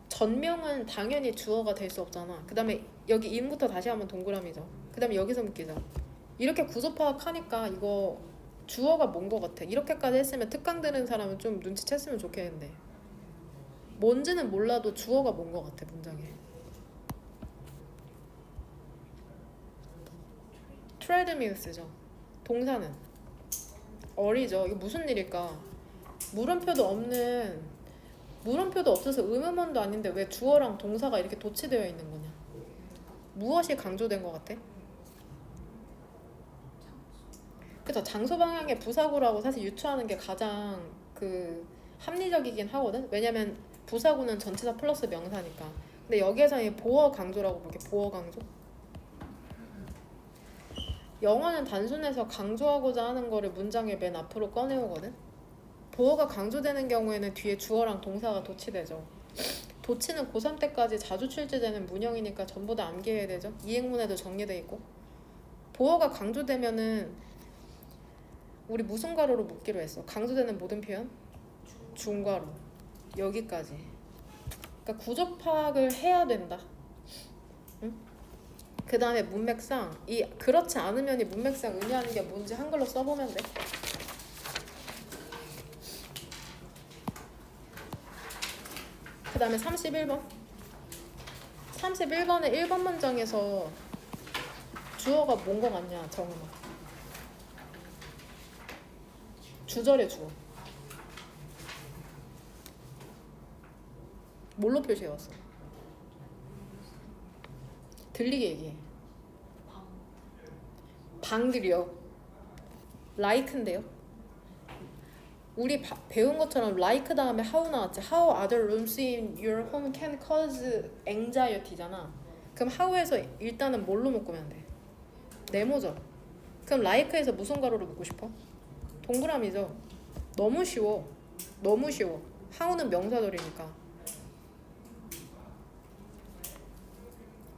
A: 전명은 당연히 주어가 될 수 없잖아. 그 다음에 여기 임부터 다시 한번 동그라미죠. 그 다음에 여기서 묶이죠. 이렇게 구조 파악하니까 이거 주어가 뭔 거 같아. 이렇게까지 했으면 특강 드는 사람은 좀 눈치챘으면 좋겠는데 뭔지는 몰라도 주어가 뭔 거 같아. 문장에 트레드밀스죠. 동사는 어리죠. 이거 무슨 일일까? 물음표도 없어서 의문문도 아닌데 왜 주어랑 동사가 이렇게 도치되어 있는 거냐? 무엇이 강조된 거 같아? 그쵸. 장소 방향의 부사구라고 사실 유추하는 게 가장 그 합리적이긴 하거든. 왜냐면 부사구는 전치사 플러스 명사니까. 근데 여기에서는 보어 강조라고 볼게. 보어 강조. 영어는 단순해서 강조하고자 하는 거를 문장의 맨 앞으로 꺼내오거든. 보어가 강조되는 경우에는 뒤에 주어랑 동사가 도치되죠. 도치는 고3 때까지 자주 출제되는 문형이니까 전부 다 암기해야 되죠. 이행문에도 정리돼 있고. 보어가 강조되면은 우리 무슨 가로로 묶기로 했어? 강조되는 모든 표현? 중괄호. 여기까지. 그러니까 구조 파악을 해야 된다. 응? 그 다음에 문맥상 그렇지 않으면 이 문맥상 의미하는 게 뭔지 한글로 써보면 돼. 그 다음에 31번. 31번의 1번 문장에서 주어가 뭔 거 같냐 정은아. 주절의 주어. 뭘로 표시해왔어? 들리게 얘기해. 방들이요. like인데요. 우리 배운 것처럼 like 다음에 how 나왔지. How other rooms in your home can cause anxiety잖아. 그럼 how에서 일단은 뭘로 묶으면 돼? 네모죠. 그럼 like에서 무슨 가로로 묶고 싶어? 동그라미죠. 너무 쉬워. 너무 쉬워. how는 명사절이니까.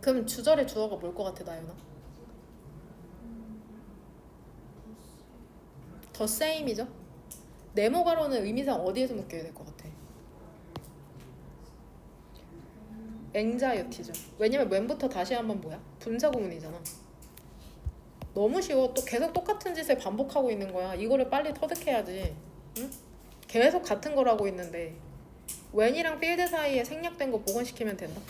A: 그럼 주절의 주어가 뭘 것 같아 나연아? the same이죠. 네모 가로는 의미상 어디에서 묶여야 될 것 같아? anxiety죠. 왜냐면 when부터 다시 한번 뭐야? 분사구문이잖아. 너무 쉬워. 또 계속 똑같은 짓을 반복하고 있는 거야. 이거를 빨리 터득해야지. 응? 계속 같은 걸 하고 있는데 when이랑 field 사이에 생략된 거 복원시키면 된다.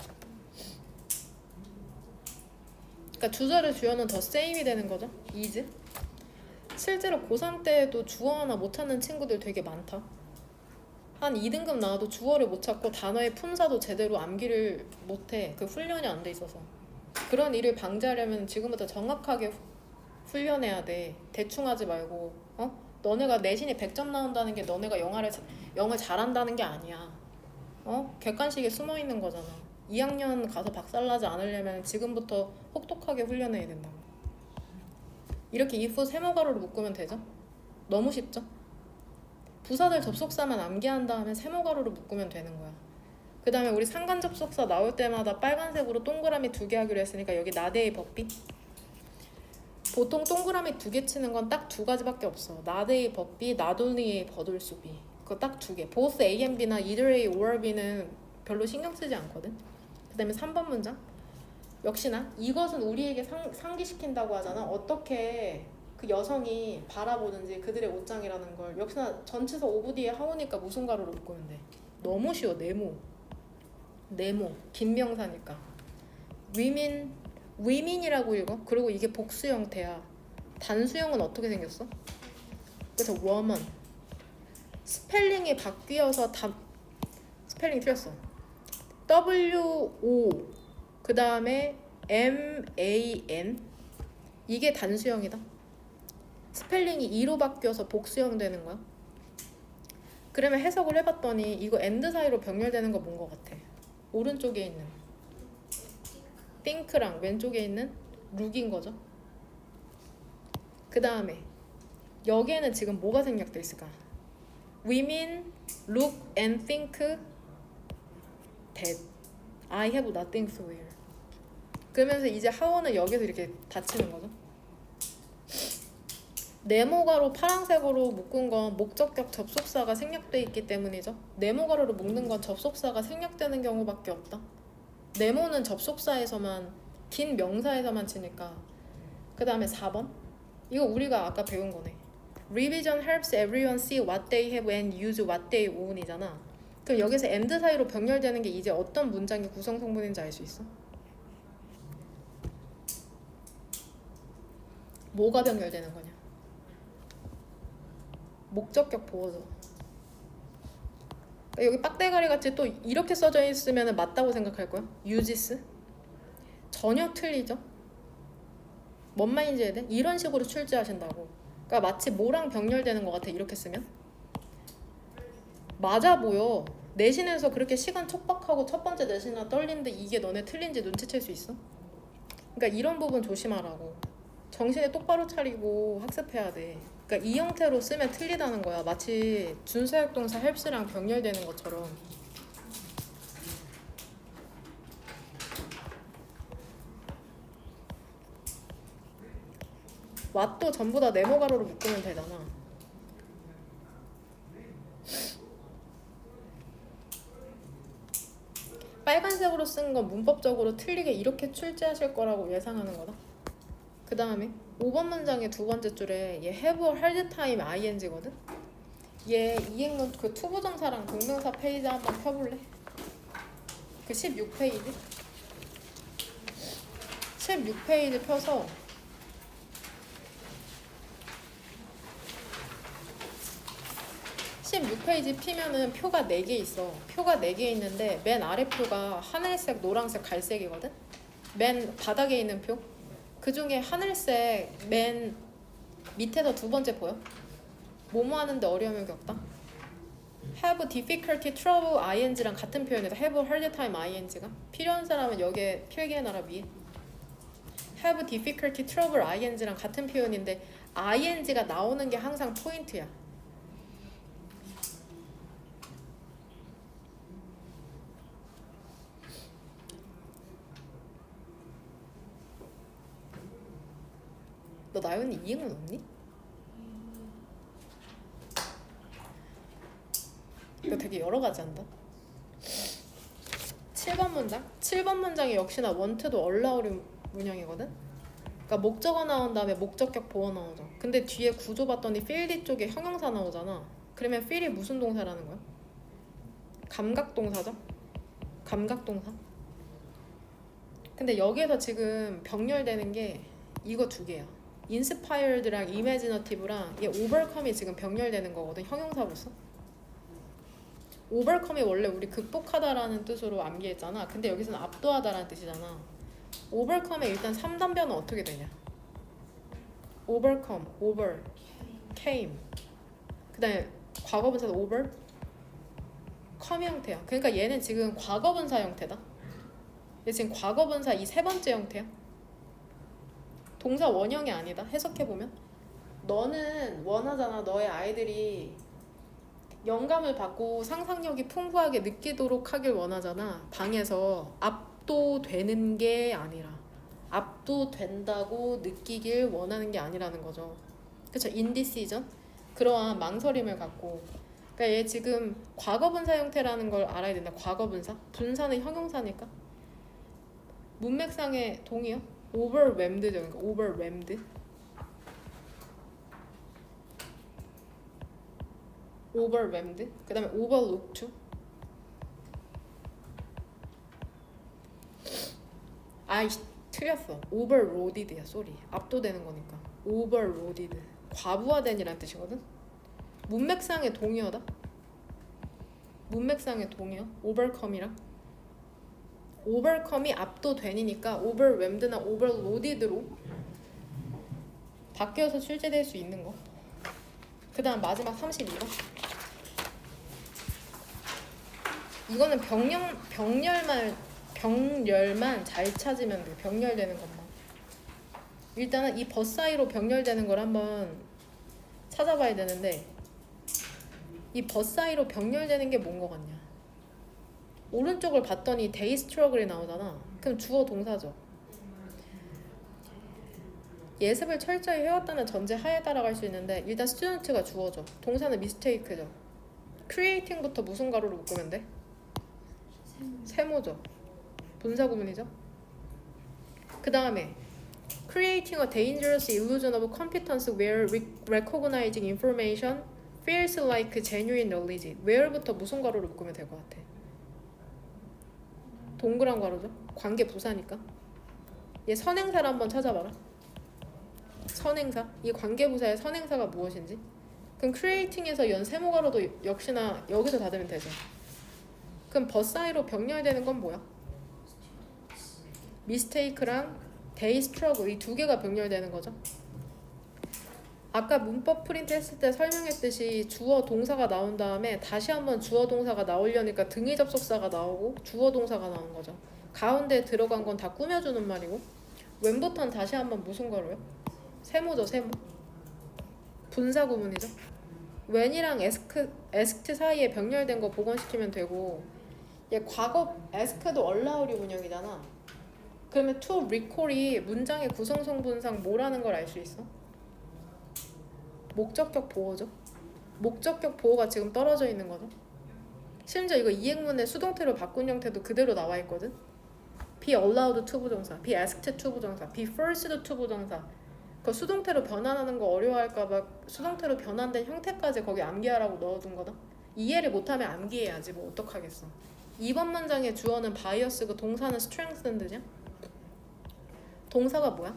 A: 그러니까 주절의 주어는 the same이 되는 거죠. is. 실제로 고3 때도 주어 하나 못 찾는 친구들 되게 많다. 한 2등급 나와도 주어를 못 찾고 단어의 품사도 제대로 암기를 못해. 그 훈련이 안 돼 있어서. 그런 일을 방지하려면 지금부터 정확하게 훈련해야 돼. 대충 하지 말고. 너네가 내신이 100점 나온다는 게 너네가 영어를 잘한다는 게 아니야. 객관식에 숨어 있는 거잖아. 2학년 가서 박살나지 않으려면 지금부터 혹독하게 훈련해야 된다고. 이렇게 if 세모가로로 묶으면 되죠? 너무 쉽죠? 부사들 접속사만 암기한 다음에 세모가로로 묶으면 되는 거야. 그 다음에 우리 상관 접속사 나올 때마다 빨간색으로 동그라미 2개 하기로 했으니까 여기 나대의 법비. 보통 동그라미 2개 치는 건 딱 2가지밖에 없어. 나대의 법비, 나돌리의 버돌수비. 그거 딱 2개. both A and B나 either A or B는 별로 신경 쓰지 않거든. 그 다음에 3번 문장. 역시나 이것은 우리에게 상기시킨다고 하잖아. 어떻게 그 여성이 바라보는지 그들의 옷장이라는 걸. 역시나 전치사 오브 뒤에 하오니까 무슨 가로로 묶으면 돼? 너무 쉬워. 네모 긴 명사니까. women이라고 읽어. 그리고 이게 복수 형태야. 단수형은 어떻게 생겼어? 그래서 woman. 스펠링이 바뀌어서 스펠링 틀렸어. W-O 그 다음에 M-A-N 이게 단수형이다. 스펠링이 2로 바뀌어서 복수형 되는 거야. 그러면 해석을 해봤더니 이거 and 사이로 병렬되는 거 뭔 거 같아? 오른쪽에 있는 think랑 왼쪽에 있는 look인 거죠. 그 다음에 여기에는 지금 뭐가 생략돼 있을까? Women look and think that I have nothing to wear. 그러면서 이제 하원은 여기서 이렇게 닫히는 거죠. 네모가로 파란색으로 묶은 건 목적격 접속사가 생략돼 있기 때문이죠. 네모가로로 묶는 건 접속사가 생략되는 경우밖에 없다. 네모는 접속사에서만 긴 명사에서만 치니까. 그 다음에 4번 이거 우리가 아까 배운 거네. Revision helps everyone see what they have and use what they own이잖아. 그럼 여기서 and 사이로 병렬되는 게 이제 어떤 문장의 구성 성분인지 알 수 있어? 뭐가 병렬되는 거냐? 목적격 보어죠. 여기 빡대가리 같이 또 이렇게 써져 있으면 맞다고 생각할 거야? uses? 전혀 틀리죠? 뭔 말인지 해야 돼? 이런 식으로 출제하신다고. 그러니까 마치 뭐랑 병렬되는 것 같아 이렇게 쓰면? 맞아 보여. 내신에서 그렇게 시간 촉박하고 첫 번째 내신이나 떨리는데 이게 너네 틀린지 눈치챌 수 있어? 그러니까 이런 부분 조심하라고. 정신을 똑바로 차리고 학습해야 돼. 그러니까 이 형태로 쓰면 틀리다는 거야. 마치 준사역동사 helps랑 병렬되는 것처럼. what도 전부 다 네모가로로 묶으면 되잖아. 빨간색으로 쓴 건 문법적으로 틀리게 이렇게 출제하실 거라고 예상하는 거다. 그 다음에 5번 문장의 두 번째 줄에 얘 have a hard time ing거든? 얘 이행문 그 투부정사랑 동명사 페이지 한번 펴볼래? 그 16페이지? 16페이지 펴서 피면은 표가 4개 있어. 표가 4개 있는데 맨 아래 표가 하늘색, 노란색, 갈색이거든? 맨 바닥에 있는 표. 그 중에 하늘색 맨 밑에서 두 번째 보여? 뭐뭐 하는데 어려움을 겪다? have difficulty, trouble, ing랑 같은 표현이다. have a hard time, ing가. 필요한 사람은 여기에 필기해놔라 위에. have difficulty, trouble, ing랑 같은 표현인데 ing가 나오는 게 항상 포인트야. 너 나연이 이행은 없니? 이거 되게 여러 가지 한다. 7번 문장? 7번 문장이 역시나 원트도 얼라우리 문형이거든? 그러니까 목적어 나온 다음에 목적격 보어 나오죠. 근데 뒤에 구조 봤더니 필디 쪽에 형용사 나오잖아. 그러면 필이 무슨 동사라는 거야? 감각동사죠? 감각동사. 근데 여기에서 지금 병렬되는 게 이거 두 개야. 인스파이어드랑 이매지너티브랑 이게 오버컴이 지금 병렬되는 거거든, 형용사로서. 오버컴이 원래 우리 극복하다라는 뜻으로 암기했잖아. 근데 여기서는 압도하다라는 뜻이잖아. 오버컴의 일단 3단변은 어떻게 되냐? overcome, over, came. 그 다음에 과거분사도 over, come 형태야. 그러니까 얘는 지금 과거분사 형태다. 얘 지금 과거분사 이 세 번째 형태야. 동사 원형이 아니다. 해석해보면 너는 원하잖아. 너의 아이들이 영감을 받고 상상력이 풍부하게 느끼도록 하길 원하잖아. 방에서 압도되는 게 아니라 압도된다고 느끼길 원하는 게 아니라는 거죠. 그쵸? indecision? 그러한 망설임을 갖고. 그러니까 얘 지금 과거분사 형태라는 걸 알아야 된다. 과거분사? 분사는 형용사니까. 문맥상의 동의어? overwhelmed죠. 그러니까 overwhelmed. overwhelmed. 그 다음에 overlooked. 아이 틀렸어. overloaded야. 쏘리. 압도되는 거니까. overloaded. 과부하된이란 뜻이거든. 문맥상의 동의어다. 문맥상의 동의어. overcome이랑. overcome이 압도되니까 overwhelmed나 overloaded로 바뀌어서 출제될 수 있는 거. 그 다음 마지막 32번. 이거는 병렬만 잘 찾으면 돼. 병렬되는 것만. 일단은 이 버사이로 병렬되는 걸 한번 찾아봐야 되는데, 이 버사이로 병렬되는 게 뭔 거 같냐? 오른쪽을 봤더니 day struggle이 나오잖아. 그럼 주어 동사죠. 예습을 철저히 해왔다는 전제 하에 따라갈 수 있는데 일단 student가 주어죠. 동사는 mistake죠. creating부터 무슨 가로로 묶으면 돼? 세모죠. 분사 구문이죠. 그 다음에 creating a dangerous illusion of competence where recognizing information feels like genuine knowledge. where부터 무슨 가로로 묶으면 될 것 같아? 동그란 가로죠. 관계 부사니까. 얘 선행사를 한번 찾아봐라. 선행사. 이 관계부사의 선행사가 무엇인지. 그럼 creating에서 연 세모가로도 역시나 여기서 닫으면 되죠. 그럼 버사이로 병렬되는 건 뭐야? mistake랑 day struggle 이 두 개가 병렬되는 거죠. 아까 문법 프린트 했을 때 설명했듯이 주어 동사가 나온 다음에 다시 한번 주어 동사가 나오려니까 등위 접속사가 나오고 주어 동사가 나온 거죠. 가운데 들어간 건 다 꾸며주는 말이고, 웬부터는 다시 한번 무슨 거로요? 세모죠. 세모. 분사 구문이죠. when이랑 asked 사이에 병렬된 거 복원시키면 되고, 얘 과거 asked도 얼라우리 문형이잖아. 그러면 to recall이 문장의 구성 성분상 뭐라는 걸 알 수 있어? 목적격 보어죠. 목적격 보어가 지금 떨어져 있는 거죠. 심지어 이거 이행문의 수동태로 바꾼 형태도 그대로 나와 있거든. be allowed to 부정사, be asked to 부정사, be forced to 부정사. 그 수동태로 변환하는 거 어려워할까봐 수동태로 변환된 형태까지 거기 암기하라고 넣어둔 거다. 이해를 못하면 암기해야지 뭐 어떡하겠어. 2번 문장의 주어는 bias고 동사는 strengthened냐? 동사가 뭐야?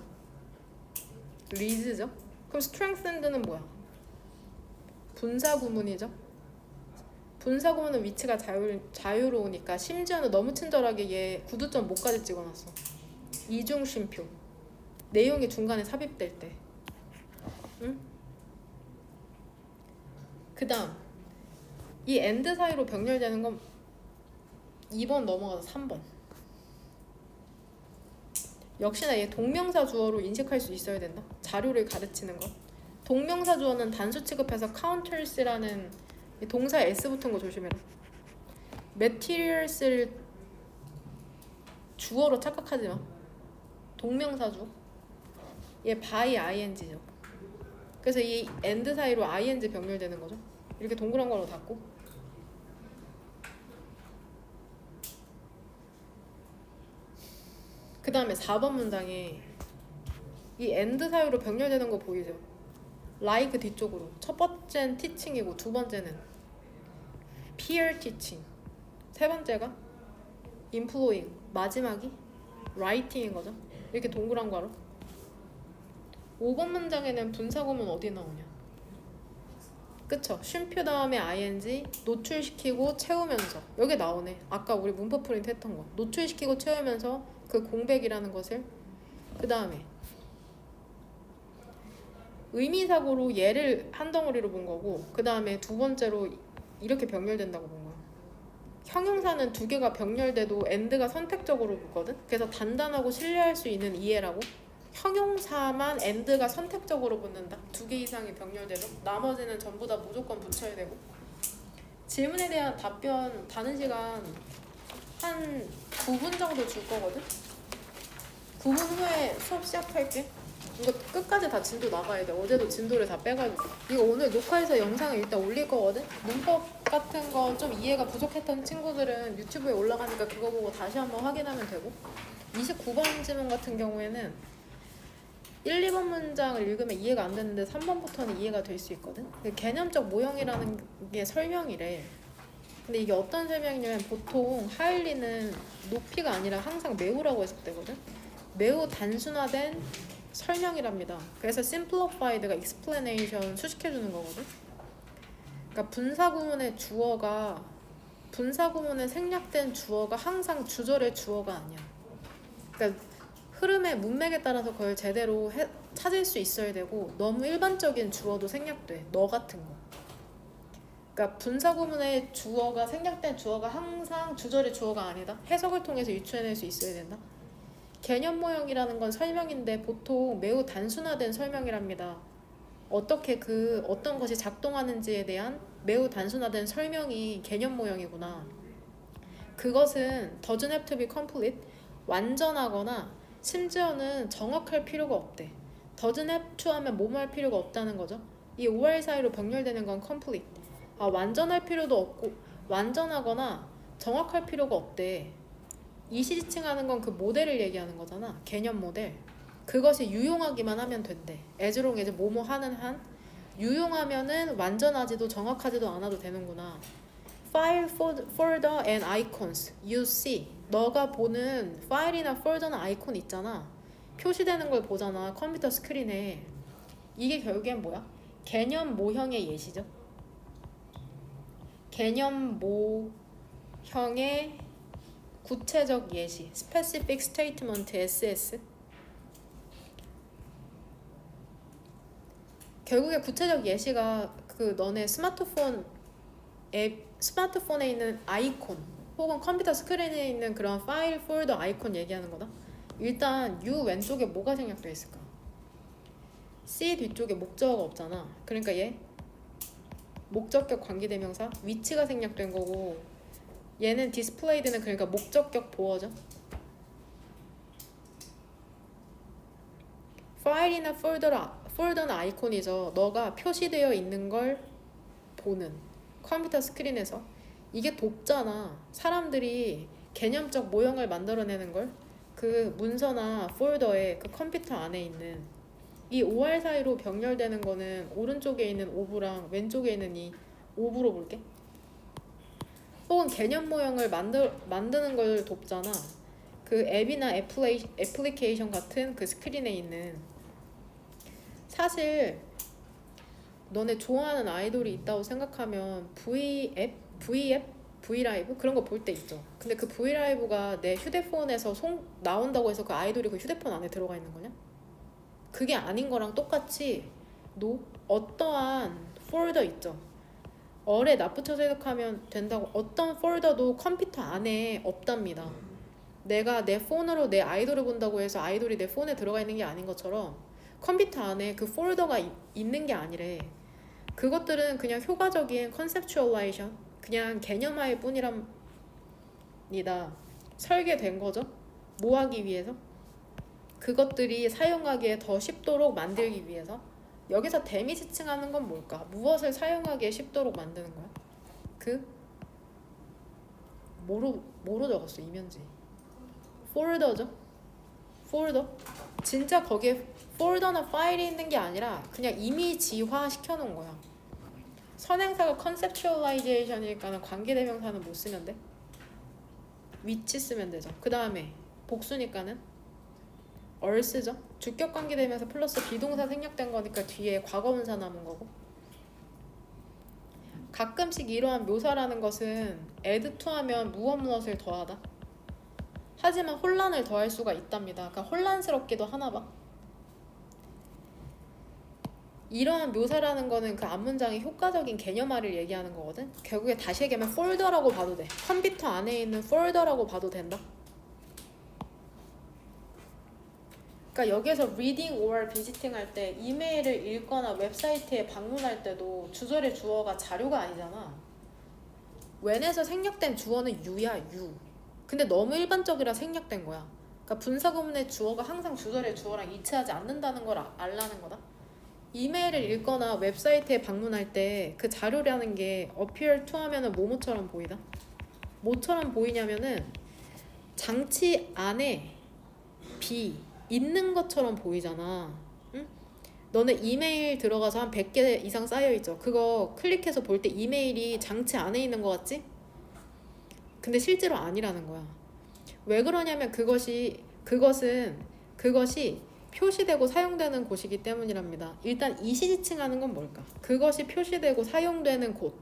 A: 리즈죠. 그럼 strengthened는 뭐야? 분사구문이죠. 분사구문은 위치가 자유로우니까 심지어는 너무 친절하게 얘 구두점 목까지 찍어놨어. 이중쉼표. 내용이 중간에 삽입될 때. 응? 그 다음 이 and 사이로 병렬되는 건 2번 넘어가서 3번. 역시나 얘 동명사 주어로 인식할 수 있어야 된다. 자료를 가르치는 것. 동명사 주어는 단수 취급해서 counters라는 동사에 s 붙은 거 조심해라. materials를 주어로 착각하지 마. 동명사 주어. 얘 by ing죠. 그래서 이 and 사이로 ing 병렬되는 거죠. 이렇게 동그란 걸로 닫고. 그 다음에 4번 문장에 이 and 사이로 병렬되는 거 보이죠? like 뒤쪽으로. 첫 번째는 teaching이고 두 번째는 peer teaching. 세 번째가 employing. 마지막이 writing인 거죠. 이렇게 동그란 괄호. 5번 문장에는 분사구문 어디 나오냐? 그쵸? 쉼표 다음에 ing 노출시키고 채우면서. 여기 나오네. 아까 우리 문법 프린트 했던 거. 노출시키고 채우면서 그 공백이라는 것을. 그 다음에 의미사고로 얘를 한 덩어리로 본 거고, 그 다음에 두 번째로 이렇게 병렬된다고 본 거야. 형용사는 두 개가 병렬돼도 and가 선택적으로 붙거든. 그래서 단단하고 신뢰할 수 있는 이해라고. 형용사만 and가 선택적으로 붙는다. 두 개 이상이 병렬돼도. 나머지는 전부 다 무조건 붙여야 되고. 질문에 대한 답변 다는 시간 한 9분 정도 줄 거거든. 9분 후에 수업 시작할게. 이거 끝까지 다 진도 나가야 돼. 어제도 진도를 다 빼가지고. 이거 오늘 녹화해서 영상을 일단 올릴 거거든. 문법 같은 거 좀 이해가 부족했던 친구들은 유튜브에 올라가니까 그거 보고 다시 한번 확인하면 되고. 29번 질문 같은 경우에는 1, 2번 문장을 읽으면 이해가 안 되는데 3번부터는 이해가 될 수 있거든. 개념적 모형이라는 게 설명이래. 근데 이게 어떤 설명이냐면 보통 하일리는 높이가 아니라 항상 매우라고 해석되거든. 매우 단순화된 설명이랍니다. 그래서 simplified가 explanation 수식해주는 거거든. 그러니까 분사구문에 생략된 주어가 항상 주절의 주어가 아니야. 그러니까 흐름의 문맥에 따라서 그걸 제대로 찾을 수 있어야 되고, 너무 일반적인 주어도 생략돼. 너 같은 거. 그러니까 분사구문의 주어가 생략된 주어가 항상 주절의 주어가 아니다. 해석을 통해서 유추해낼 수 있어야 된다. 개념 모형이라는 건 설명인데 보통 매우 단순화된 설명이랍니다. 어떻게 어떤 것이 작동하는지에 대한 매우 단순화된 설명이 개념 모형이구나. 그것은 doesn't have to be complete, 완전하거나 심지어는 정확할 필요가 없대. doesn't have to 하면 뭐뭐 할 필요가 없다는 거죠. 이 OR 사이로 병렬되는 건 complete. 완전할 필요도 없고 완전하거나 정확할 필요가 없대. 이시지칭하는 건 그 모델을 얘기하는 거잖아. 개념 모델. 그것이 유용하기만 하면 된대. as long as 뭐뭐 하는 한. 유용하면은 완전하지도 정확하지도 않아도 되는구나. File, folder and icons you see. 너가 보는 파일이나 폴더나 아이콘 있잖아. 표시되는 걸 보잖아. 컴퓨터 스크린에. 이게 결국엔 뭐야? 개념 모형의 예시죠. 개념 모형의 구체적 예시, Specific Statement, SS. 결국에 구체적 예시가 너네 스마트폰에 있는 아이콘 혹은 컴퓨터 스크린에 있는 그런 파일, 폴더, 아이콘 얘기하는 거다. 일단 U 왼쪽에 뭐가 생략되어 있을까? C 뒤쪽에 목적어가 없잖아. 그러니까 얘 목적격 관계대명사 위치가 생략된 거고, 얘는 displayed는 그러니까 목적격 보어죠. 파일이나 폴더나 아이콘이죠. 너가 표시되어 있는 걸 보는 컴퓨터 스크린에서. 이게 돕잖아. 사람들이 개념적 모형을 만들어내는 걸 그 문서나 폴더에 그 컴퓨터 안에 있는 이 OR 사이로 병렬되는 거는 오른쪽에 있는 오브랑 왼쪽에 있는 이 오브로 볼게. 혹은 개념 모형을 만드는 걸 돕잖아. 그 앱이나 애플리케이션 같은 그 스크린에 있는, 사실 너네 좋아하는 아이돌이 있다고 생각하면 V라이브 그런 거 볼 때 있죠. 근데 그 V라이브가 내 휴대폰에서 나온다고 해서 그 아이돌이 그 휴대폰 안에 들어가 있는 거냐? 그게 아닌 거랑 똑같이 어떠한 폴더 있죠. 어뢰 납붙여서 해석하면 된다고, 어떤 폴더도 컴퓨터 안에 없답니다. 내가 내 폰으로 내 아이돌을 본다고 해서 아이돌이 내 폰에 들어가 있는 게 아닌 것처럼 컴퓨터 안에 그 폴더가 있는 게 아니래. 그것들은 그냥 효과적인 컨셉추얼라이션, 그냥 개념화일 뿐이랍니다. 설계된 거죠. 뭐 하기 위해서? 그것들이 사용하기에 더 쉽도록 만들기 위해서. 여기서 데미지칭하는 건 뭘까? 무엇을 사용하기에 쉽도록 만드는 거야? 뭐로 적었어? 이면지 폴더죠? 폴더? 진짜 거기에 폴더나 파일이 있는 게 아니라 그냥 이미지화 시켜놓은 거야. 선행사가 컨셉추얼라이제이션이니까 관계대명사는 못 쓰면 돼. 위치 쓰면 되죠. 그 다음에 복수니까는 얼 쓰죠. 주격관계대명사 플러스 비동사 생략된 거니까 뒤에 과거분사 남은 거고. 가끔씩 이러한 묘사라는 것은 add to 하면 무엇을 더하다. 하지만 혼란을 더할 수가 있답니다. 그러니까 혼란스럽기도 하나 봐. 이러한 묘사라는 거는 그 앞문장의 효과적인 개념화를 얘기하는 거거든. 결국에 다시 얘기하면 폴더라고 봐도 돼. 컴퓨터 안에 있는 폴더라고 봐도 된다. 그러니까 여기서 reading or visiting 할 때 이메일을 읽거나 웹사이트에 방문할 때도 주절의 주어가 자료가 아니잖아. when에서 생략된 주어는 you야, you. 근데 너무 일반적이라 생략된 거야. 그러니까 분사구문의 주어가 항상 주절의 주어랑 일치하지 않는다는 걸 알라는 거다. 이메일을 읽거나 웹사이트에 방문할 때 그 자료라는 게 appear to 하면은 뭐뭐처럼 보이다? 뭐처럼 보이냐면은 장치 안에 있는 것처럼 보이잖아. 응? 너네 이메일 들어가서 한 100개 이상 쌓여있죠. 그거 클릭해서 볼 때 이메일이 장치 안에 있는 것 같지? 근데 실제로 아니라는 거야. 왜 그러냐면 그것이 표시되고 사용되는 곳이기 때문이랍니다. 일단 이시지칭하는 건 뭘까? 그것이 표시되고 사용되는 곳.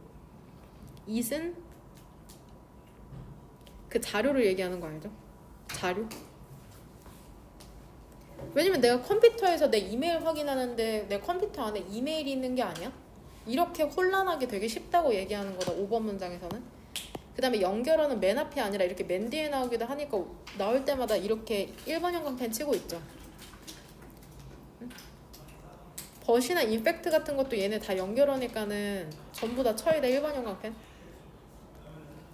A: it은 그 자료를 얘기하는 거 알죠? 자료. 왜냐면 내가 컴퓨터에서 내 이메일 확인하는데 내 컴퓨터 안에 이메일이 있는 게 아니야? 이렇게 혼란하게 되게 쉽다고 얘기하는 거다. 5번 문장에서는. 그 다음에 연결어는 맨 앞이 아니라 이렇게 맨 뒤에 나오기도 하니까 나올 때마다 이렇게 1번 형광펜 치고 있죠. 벗이나 인팩트 같은 것도 얘네 다 연결어니까는 전부 다 처이다. 1번 형광펜.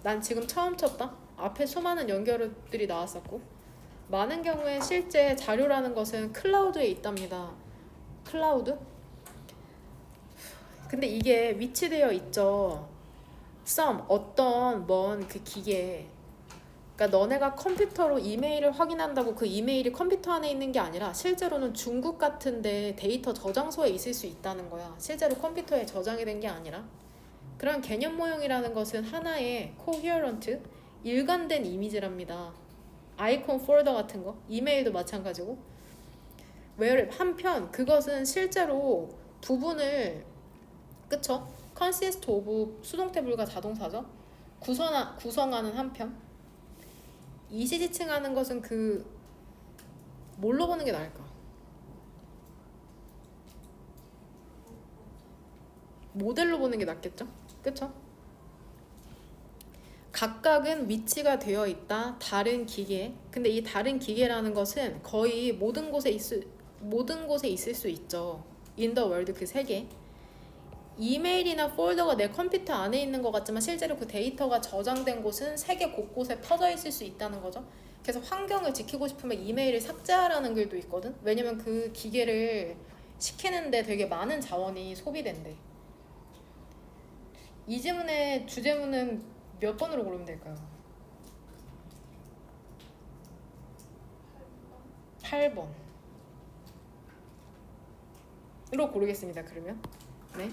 A: 난 지금 처음 쳤다. 앞에 수많은 연결어들이 나왔었고, 많은 경우에 실제 자료라는 것은 클라우드에 있답니다. 클라우드? 근데 이게 위치되어 있죠. 어떤 먼 그 기계에. 그러니까 너네가 컴퓨터로 이메일을 확인한다고 그 이메일이 컴퓨터 안에 있는 게 아니라 실제로는 중국 같은데 데이터 저장소에 있을 수 있다는 거야. 실제로 컴퓨터에 저장이 된 게 아니라. 그런 개념 모형이라는 것은 하나의 coherent, 일관된 이미지랍니다. 아이콘 폴더 같은 거, 이메일도 마찬가지고. 한편 그것은 실제로 부분을, 그쵸? consist of 수동태 불가 자동사죠. 구성하는 한편. 이시지칭하는 것은 뭘로 보는 게 나을까? 모델로 보는 게 낫겠죠? 그쵸? 각각은 위치가 되어 있다. 다른 기계. 근데 이 다른 기계라는 것은 거의 모든 곳에 있을 수 있죠. in the world 그 세 개. 이메일이나 폴더가 내 컴퓨터 안에 있는 것 같지만 실제로 그 데이터가 저장된 곳은 세계 곳곳에 퍼져 있을 수 있다는 거죠. 그래서 환경을 지키고 싶으면 이메일을 삭제하라는 글도 있거든. 왜냐면 그 기계를 시키는데 되게 많은 자원이 소비된대. 이 지문의 주제문은 몇 번으로 고르면 될까요? 8번으로 고르겠습니다. 그러면 네.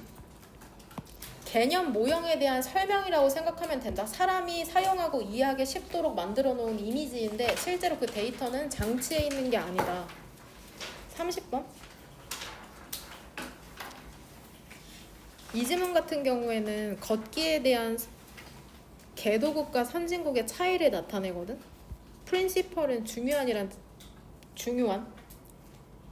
A: 개념 모형에 대한 설명이라고 생각하면 된다. 사람이 사용하고 이해하기 쉽도록 만들어 놓은 이미지인데 실제로 그 데이터는 장치에 있는 게 아니다. 30번. 이 지문 같은 경우에는 걷기에 대한 개도국과 선진국의 차이를 나타내거든. 프린시펄은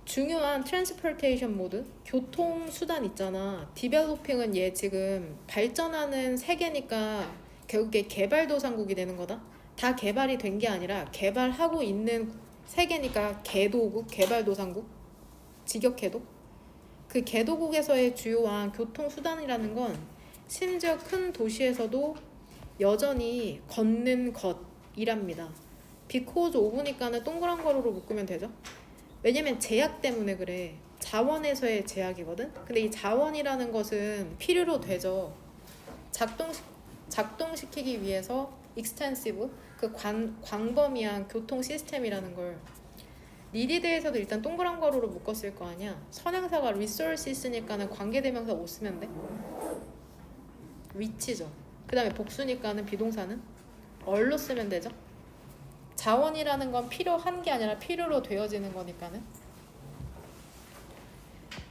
A: 중요한 트랜스포테이션 모드, 교통수단 있잖아. 디벨로핑은 얘 지금 발전하는 세계니까 결국에 개발도상국이 되는 거다. 다 개발이 된 게 아니라 개발하고 있는 세계니까 개도국, 개발도상국, 직역개도. 그 개도국에서의 주요한 교통수단이라는 건 심지어 큰 도시에서도 여전히 걷는 것이랍니다. because of니까는 동그란 거로 묶으면 되죠. 왜냐면 제약 때문에 그래. 자원에서의 제약이거든. 근데 이 자원이라는 것은 필요로 되죠. 작동시키기 위해서 extensive, 그 광범위한 교통 시스템이라는 걸 needed에서도 일단 동그란 가로로 묶었을 거 아니야. 선행사가 resources니까는 관계대명사 못 쓰면 돼. 위치죠. 그 다음에 복수니까는 비동사는 얼로 쓰면 되죠. 자원이라는 건 필요한 게 아니라 필요로 되어지는 거니까는.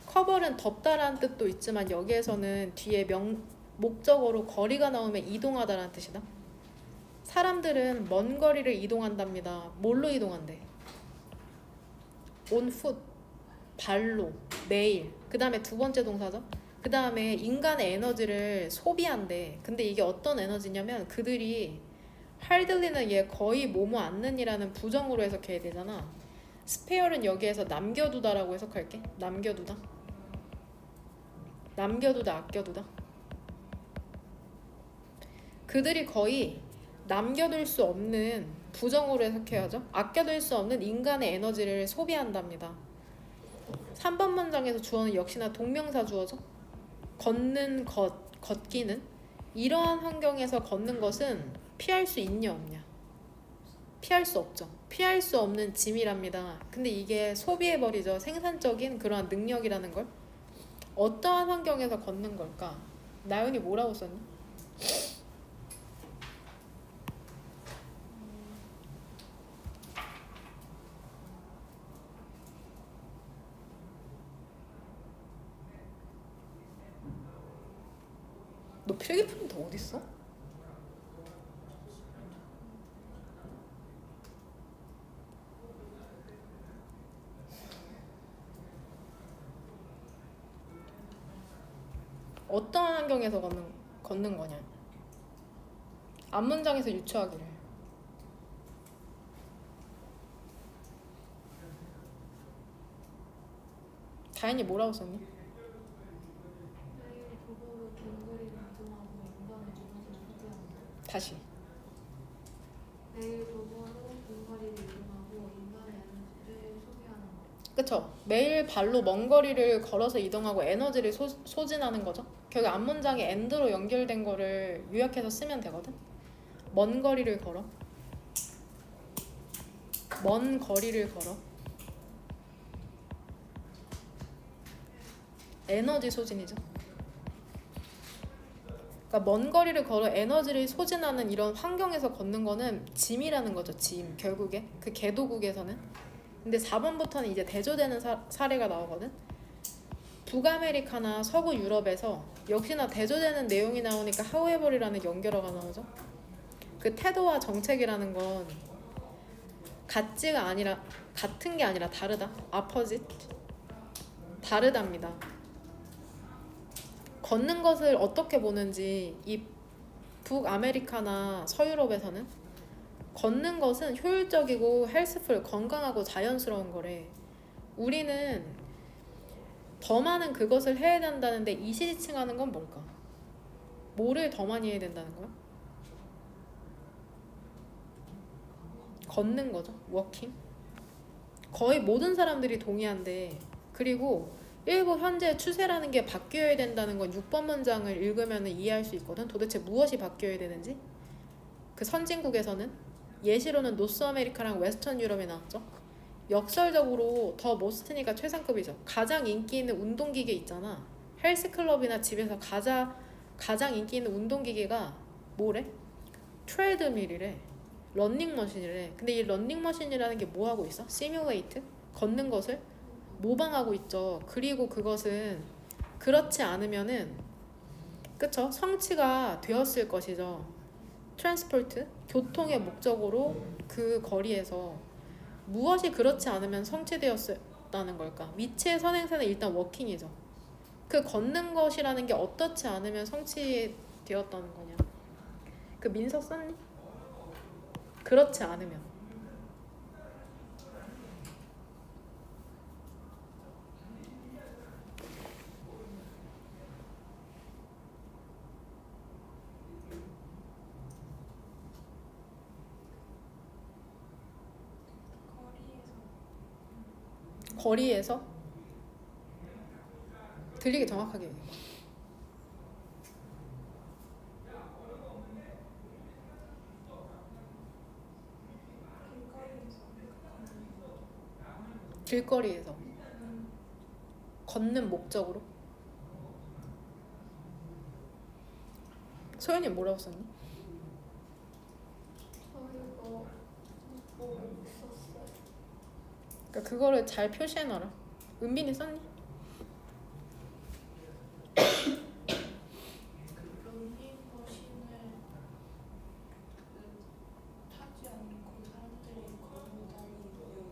A: 커버는 덮다라는 뜻도 있지만 여기에서는 뒤에 목적어로 거리가 나오면 이동하다라는 뜻이다. 사람들은 먼 거리를 이동한답니다. 뭘로 이동한대? on foot, 발로, 매일. 그 다음에 두 번째 동사죠. 그 다음에 인간의 에너지를 소비한대. 근데 이게 어떤 에너지냐면 그들이 hardly는 얘 거의 뭐뭐 않는이라는 부정으로 해석해야 되잖아. spare는 여기에서 남겨두다라고 해석할게. 남겨두다, 아껴두다. 그들이 거의 남겨둘 수 없는, 부정으로 해석해야죠. 아껴둘 수 없는 인간의 에너지를 소비한답니다. 3번 문장에서 주어는 역시나 동명사 주어죠. 걷는 것, 걷기는. 이러한 환경에서 걷는 것은 피할 수 있냐 없냐? 피할 수 없죠. 피할 수 없는 짐이랍니다. 근데 이게 소비해버리죠. 생산적인 그러한 능력이라는 걸. 어떠한 환경에서 걷는 걸까? 나연이 뭐라고 썼니? 너 필기프린트 어딨어? 어떤 환경에서 걷는 거냐? 앞문장에서 유추하기를. 다현이 뭐라고 썼니? 다시.
B: 매일 도보로 근거리를 이동하고 인간의 에너지를 소비하는 것.
A: 그쵸? 매일 발로 먼 거리를 걸어서 이동하고 에너지를 소진하는 거죠. 결국 앞문장에 and로 연결된 거를 요약해서 쓰면 되거든. 먼 거리를 걸어. 먼 거리를 걸어. 에너지 소진이죠. 그러니까 먼 거리를 걸어 에너지를 소진하는 이런 환경에서 걷는 거는 짐이라는 거죠. 짐. 결국에 그 개도국에서는. 근데 4번부터는 이제 대조되는 사례가 나오거든. 북아메리카나 서구 유럽에서 역시나 대조되는 내용이 나오니까 however이라는 연결어가 나오죠. 그 태도와 정책이라는 건 같은 게 아니라 다르다. opposite. 다르답니다. 걷는 것을 어떻게 보는지 이 북아메리카나 서유럽에서는 걷는 것은 효율적이고 헬스풀, 건강하고 자연스러운 거래. 우리는 더 많은 그것을 해야 된다는데 이시지칭하는 건 뭘까? 뭐를 더 많이 해야 된다는 거야? 걷는 거죠. 워킹. 거의 모든 사람들이 동의한대. 그리고 일부 현재 추세라는 게 바뀌어야 된다는 건 6번 문장을 읽으면 이해할 수 있거든. 도대체 무엇이 바뀌어야 되는지. 그 선진국에서는 예시로는 노스 아메리카랑 웨스턴 유럽에 나왔죠. 역설적으로 더 모스트니까 최상급이죠. 가장 인기 있는 운동기계 있잖아. 헬스클럽이나 집에서 가자 가장 인기 있는 운동기계가 뭐래? 트레드밀이래. 러닝머신이래. 근데 이 러닝머신이라는 게 뭐 하고 있어? 시뮬레이트? 걷는 것을 모방하고 있죠. 그리고 그것은 그렇지 않으면은 그쵸? 성취가 되었을 것이죠. 트랜스포트, 교통의 목적으로 그 거리에서 무엇이 그렇지 않으면 성취되었다는 걸까? 위치의 선행사는 일단 워킹이죠. 그 걷는 것이라는 게 어떻지 않으면 성취되었다는 거냐? 그 민서 썼니? 그렇지 않으면. 거리에서 들리게 정확하게 얘기해. 길거리에서 걷는 목적으로. 소연이 뭐라고 썼니?
B: 저 이거 뭐 썼어요.
A: 그러니까 그거를 잘 표시해놔라. 은빈이 썼니?
C: 런닝머신을 타지 않고 사람들이 걸어 다니고요.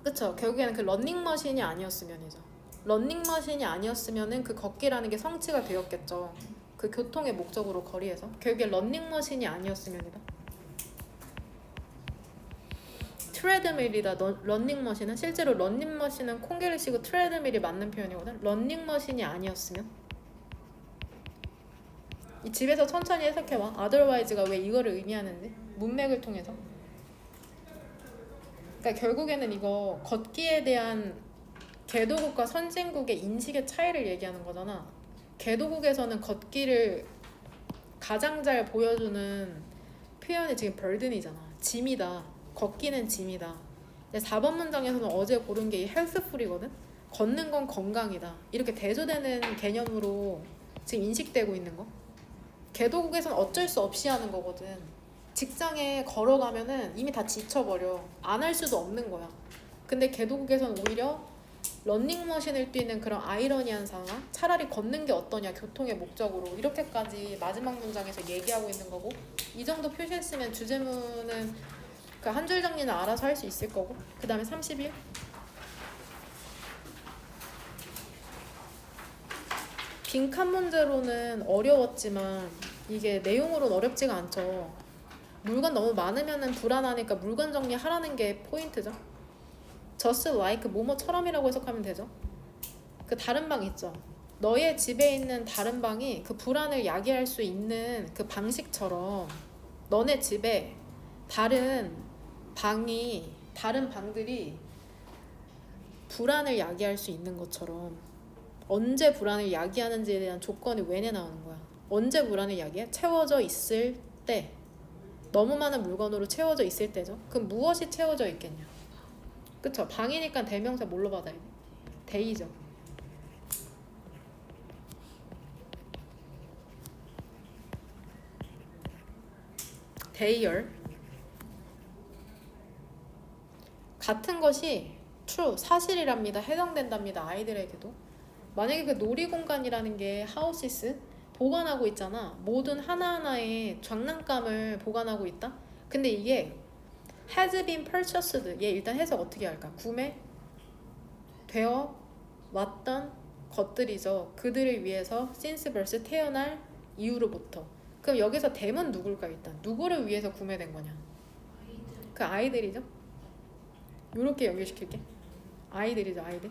A: 그쵸. 결국에는 그 런닝머신이 아니었으면이죠. 런닝머신이 아니었으면은 그 걷기라는 게 성취가 되었겠죠. 그 교통의 목적으로 거리에서. 결국에 런닝머신이 아니었으면이다. 트레드밀이다. 런닝머신은 실제로 런닝머신은 콩개를 씌고 트레드밀이 맞는 표현이거든. 런닝머신이 아니었으면 이 집에서 천천히 해석해봐. otherwise가 왜 이거를 의미하는지 문맥을 통해서. 그러니까 결국에는 이거 걷기에 대한 개도국과 선진국의 인식의 차이를 얘기하는 거잖아. 개도국에서는 걷기를 가장 잘 보여주는 표현이 지금 burden이잖아. 짐이다. 걷기는 짐이다. 4번 문장에서는 어제 고른 게 이 healthful이거든. 걷는 건 건강이다. 이렇게 대조되는 개념으로 지금 인식되고 있는 거. 개도국에서는 어쩔 수 없이 하는 거거든. 직장에 걸어가면은 이미 다 지쳐버려. 안 할 수도 없는 거야. 근데 개도국에서는 오히려 런닝머신을 뛰는 그런 아이러니한 상황, 차라리 걷는 게 어떠냐, 교통의 목적으로 이렇게까지 마지막 문장에서 얘기하고 있는 거고, 이 정도 표시했으면 주제문은 그 한 줄 정리는 알아서 할 수 있을 거고. 그 다음에 31 빈칸 문제로는 어려웠지만 이게 내용으로는 어렵지가 않죠. 물건 너무 많으면은 불안하니까 물건 정리하라는 게 포인트죠. just like 뭐뭐처럼이라고 해석하면 되죠. 그 다른 방 있죠. 너의 집에 있는 다른 방이 그 불안을 야기할 수 있는 그 방식처럼 너네 집에 다른 방들이 불안을 야기할 수 있는 것처럼 언제 불안을 야기하는지에 대한 조건이 왜내 나오는 거야. 언제 불안을 야기해? 채워져 있을 때. 너무 많은 물건으로 채워져 있을 때죠. 그럼 무엇이 채워져 있겠냐? 그쵸? 방이니까 대명사 뭘로 받아야 돼? 데이죠. 데이얼. 같은 것이 true, 사실이랍니다. 해당된답니다. 아이들에게도. 만약에 그 놀이공간이라는 게 하우시스 보관하고 있잖아. 모든 하나하나의 장난감을 보관하고 있다. 근데 이게 has been purchased. 얘 일단 해석 어떻게 할까? 구매되어 왔던 것들이죠. 그들을 위해서 since 벌써 태어날 이후로부터. 그럼 여기서 them은 누굴까? 일단 누구를 위해서 구매된 거냐? 그 아이들이죠. 요렇게 연결시킬게. 아이들이죠. 아이들.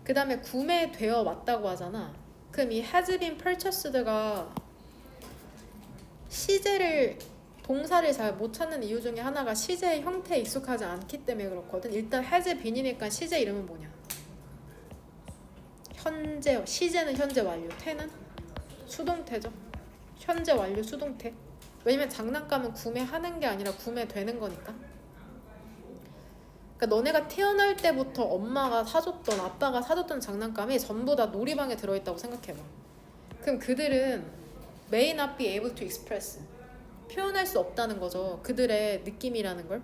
A: 그 다음에 구매되어 왔다고 하잖아. 그럼 이 has been purchased가 시제를 동사를 잘 못 찾는 이유 중에 하나가 시제의 형태에 익숙하지 않기 때문에 그렇거든. 일단 has been이니까 시제 이름은 뭐냐? 현재. 시제는 현재 완료, 태는 수동태죠. 현재 완료 수동태. 왜냐면 장난감은 구매하는 게 아니라 구매되는 거니까. 그러니까 그러니까 너네가 태어날 때부터 엄마가 사줬던 아빠가 사줬던 장난감이 전부 다 놀이방에 들어있다고 생각해봐. 그럼 그들은 may not be able to express 표현할 수 없다는 거죠. 그들의 느낌이라는 걸.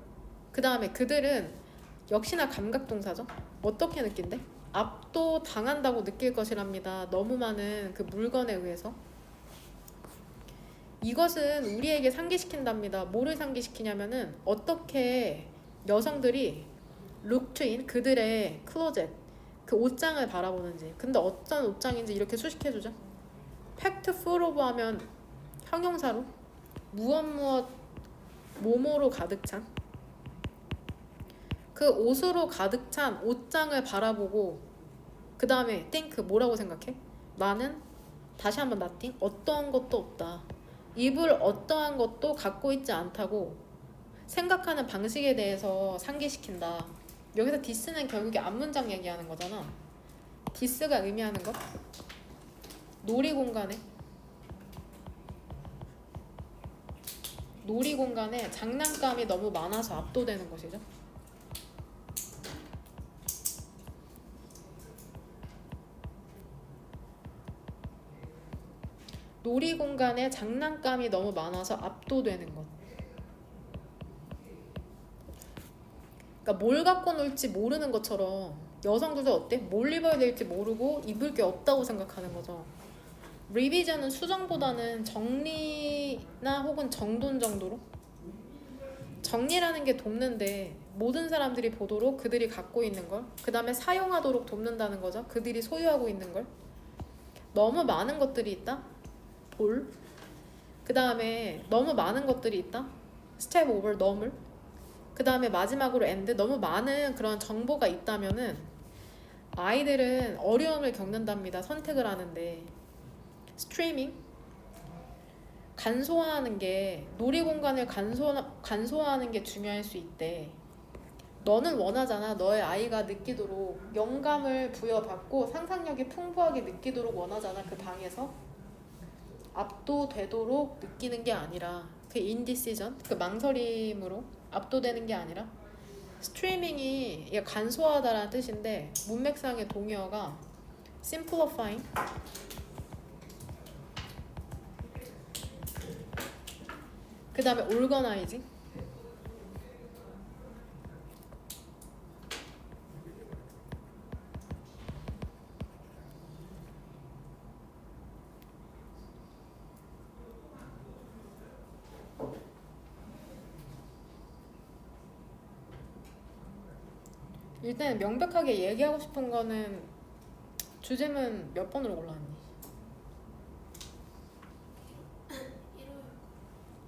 A: 그 다음에 그들은 역시나 감각동사죠. 어떻게 느낀대? 압도 당한다고 느낄 것이랍니다. 너무 많은 그 물건에 의해서. 이것은 우리에게 상기시킨답니다. 뭐를 상기시키냐면은 어떻게 여성들이 룩트인 그들의 클로젯 그 옷장을 바라보는지. 근데 어떤 옷장인지 이렇게 수식해주죠. 팩트 풀 오브 하면 형용사로 무엇 뭐뭐로 가득 찬 그 옷으로 가득 찬 옷장을 바라보고 그 다음에 think 뭐라고 생각해? 나는 다시 한번 nothing 어떠한 것도 없다. 입을 어떠한 것도 갖고 있지 않다고 생각하는 방식에 대해서 상기시킨다. 여기서 디스는 결국에 앞문장 얘기하는 거잖아. 디스가 의미하는 것 놀이공간에 장난감이 너무 많아서 압도되는 것이죠. 놀이공간에 장난감이 너무 많아서 압도되는 것. 그러니까 뭘 갖고 놀지 모르는 것처럼 여성들도 어때? 뭘 입어야 될지 모르고 입을 게 없다고 생각하는 거죠. 리비전은 수정보다는 정리나 혹은 정돈 정도로 정리라는 게 돕는데 모든 사람들이 보도록 그들이 갖고 있는 걸 그 다음에 사용하도록 돕는다는 거죠. 그들이 소유하고 있는 걸 너무 많은 것들이 있다. 볼. 그 다음에 너무 많은 것들이 있다. 스텝 오버 넘을. 그 다음에 마지막으로 엔드. 너무 많은 그런 정보가 있다면은 아이들은 어려움을 겪는답니다. 선택을 하는데. 스트리밍 간소화하는 게 놀이공간을 간소화하는 게 중요할 수 있대. 너는 원하잖아. 너의 아이가 느끼도록 영감을 부여받고 상상력이 풍부하게 느끼도록 원하잖아. 그 방에서 압도되도록 느끼는 게 아니라 그 인디시전, 그 망설임으로 압도되는 게 아니라 스트리밍이 간소하다라는 뜻인데 문맥상의 동의어가 simplifying 그 다음에 organizing 일단 명백하게 얘기하고 싶은 거는 주제문 몇 번으로 골랐니?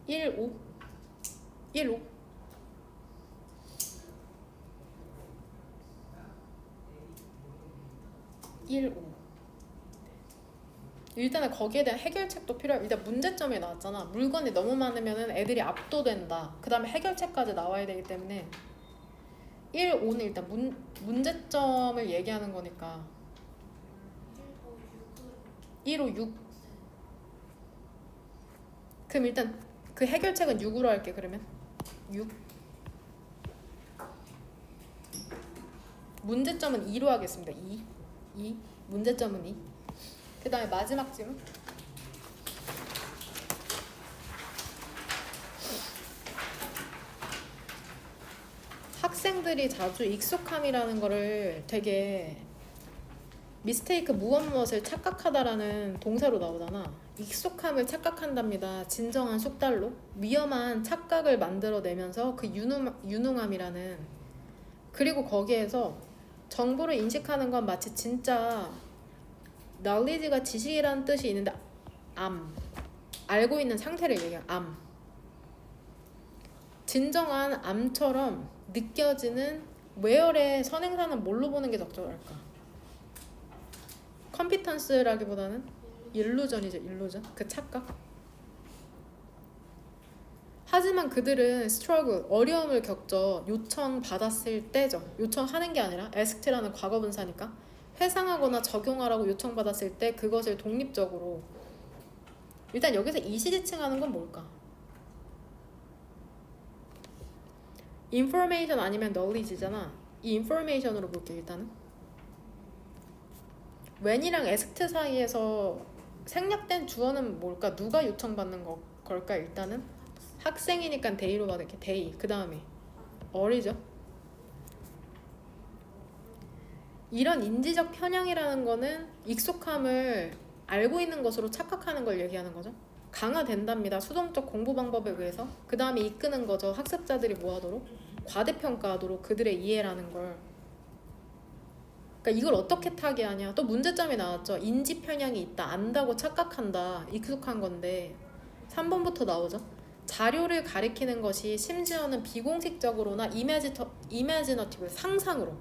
A: 1, 5? 1, 5? 일단은 거기에 대한 해결책도 필요해. 일단 문제점이 나왔잖아. 물건이 너무 많으면 애들이 압도된다. 그 다음에 해결책까지 나와야 되기 때문에 1, 5는 일단 문제점을 얘기하는 거니까 1, 5, 6 그럼 일단 그 해결책은 6으로 할게. 그러면 6 문제점은 2로 하겠습니다. 2 문제점은 2 그 다음에 마지막 질문 학생들이 자주 익숙함이라는 거를 되게 미스테이크 무엇을 착각하다라는 동사로 나오잖아. 익숙함을 착각한답니다. 진정한 숙달로 위험한 착각을 만들어내면서 그 유능함이라는 그리고 거기에서 정보를 인식하는 건 마치 진짜 knowledge가 지식이라는 뜻이 있는데 알고 있는 상태를 얘기해요. 진정한 암처럼 느껴지는 웨어의 선행사는 뭘로 보는 게 적절할까? 컴피턴스라기보다는 일루전이죠. 일루전. 그 착각. 하지만 그들은 스트러글, 어려움을 겪죠. 요청받았을 때죠. 요청하는 게 아니라 asked라는 과거분사니까 회상하거나 적용하라고 요청받았을 때 그것을 독립적으로 일단 여기서 이시지칭하는 건 뭘까? information 아니면 knowledge잖아. 이 인포메이션으로 볼게 일단은. when이랑 asked 사이에서 생략된 주어는 뭘까? 누가 요청받는 걸까? 일단은 학생이니까 they로 받을게. they. 그 다음에 어리죠. 이런 인지적 편향이라는 거는 익숙함을 알고 있는 것으로 착각하는 걸 얘기하는 거죠. 강화된답니다. 수동적 공부 방법에 의해서. 그 다음에 이끄는 거죠. 학습자들이 뭐 하도록? 과대평가하도록 그들의 이해라는 걸. 그러니까 이걸 어떻게 타개하냐. 또 문제점이 나왔죠. 인지 편향이 있다. 안다고 착각한다. 익숙한 건데 3번부터 나오죠. 자료를 가리키는 것이 심지어는 비공식적으로나 이매지너티브 상상으로.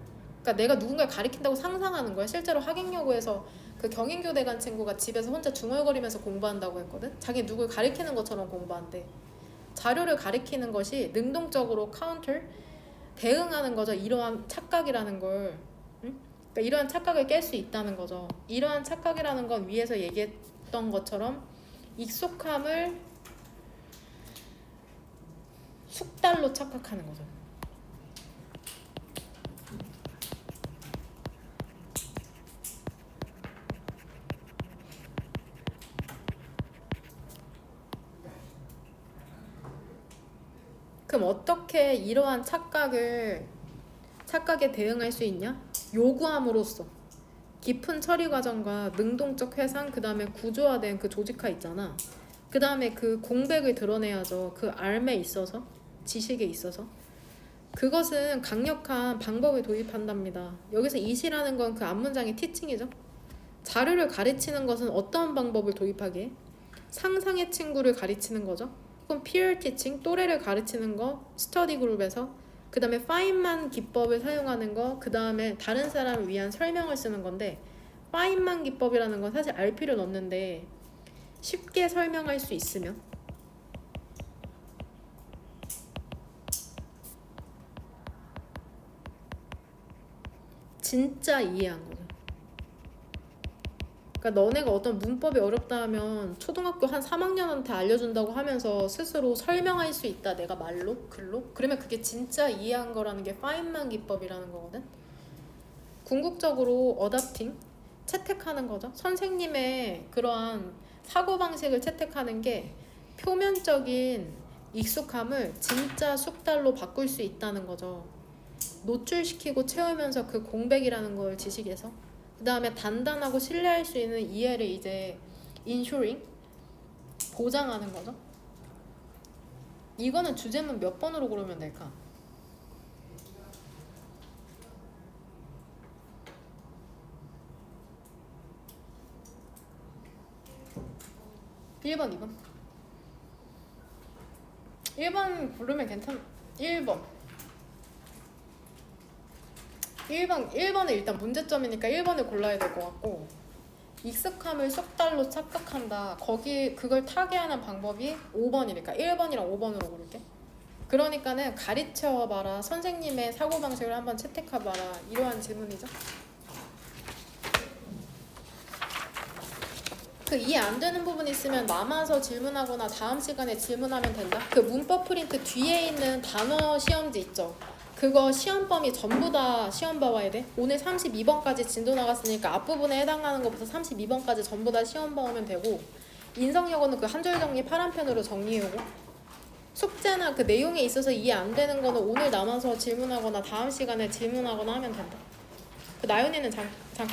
A: 그러니까 내가 누군가를 가리킨다고 상상하는 거야. 실제로 하객여고에서 그 경인교대 간 친구가 집에서 혼자 중얼거리면서 공부한다고 했거든. 자기 누굴 가리키는 것처럼 공부한대. 자료를 가리키는 것이 능동적으로 카운터 대응하는 거죠. 이러한 착각이라는 걸. 응? 그러니까 이러한 착각을 깰 수 있다는 거죠. 이러한 착각이라는 건 위에서 얘기했던 것처럼 익숙함을 숙달로 착각하는 거죠. 그럼 어떻게 이러한 착각에 대응할 수 있냐? 요구함으로써 깊은 처리 과정과 능동적 회상, 그 다음에 구조화된 그 조직화 있잖아. 그 다음에 그 공백을 드러내야죠. 그 알에 있어서, 지식에 있어서. 그것은 강력한 방법을 도입한답니다. 여기서 이시라는 건 그 앞문장의 티칭이죠. 자료를 가르치는 것은 어떤 방법을 도입하게? 상상의 친구를 가르치는 거죠. 그럼 peer teaching, 또래를 가르치는 거, 스터디 그룹에서. 그 다음에 feynman 기법을 사용하는 거, 그 다음에 다른 사람을 위한 설명을 쓰는 건데, feynman 기법이라는 건 사실 알 필요는 없는데 쉽게 설명할 수 있으면 진짜 이해한 거죠. 그러니까 너네가 어떤 문법이 어렵다 하면 초등학교 한 3학년한테 알려준다고 하면서 스스로 설명할 수 있다. 내가 말로, 글로. 그러면 그게 진짜 이해한 거라는 게 파인만 기법이라는 거거든. 궁극적으로 어답팅, 채택하는 거죠. 선생님의 그러한 사고방식을 채택하는 게 표면적인 익숙함을 진짜 숙달로 바꿀 수 있다는 거죠. 노출시키고 채우면서 그 공백이라는 걸 지식에서. 그 다음에 단단하고 신뢰할 수 있는 이해를 이제 인슈링 보장하는 거죠. 이거는 주제문 몇 번으로 고르면 될까? 1번, 2번. 1번 고르면 1번은 일단 문제점이니까 1번을 골라야 될 것 같고, 익숙함을 숙달로 착각한다. 그걸 타개하는 방법이 5번이니까 1번이랑 5번으로 고를게. 그러니까는 가르쳐봐라. 선생님의 사고방식을 한번 채택해봐라. 이러한 질문이죠. 그 이해 안 되는 부분 있으면 남아서 질문하거나 다음 시간에 질문하면 된다. 그 문법 프린트 뒤에 있는 단어 시험지 있죠. 그거 시험범위 전부 다 시험 봐와야 돼. 오늘 32번까지 진도 나갔으니까 앞부분에 해당하는 것부터 32번까지 전부 다 시험 봐오면 되고, 인성여고는 그 한 줄 정리 파란펜으로 정리해오고, 숙제나 그 내용에 있어서 이해 안 되는 거는 오늘 남아서 질문하거나 다음 시간에 질문하거나 하면 된다. 그 나연이는 잘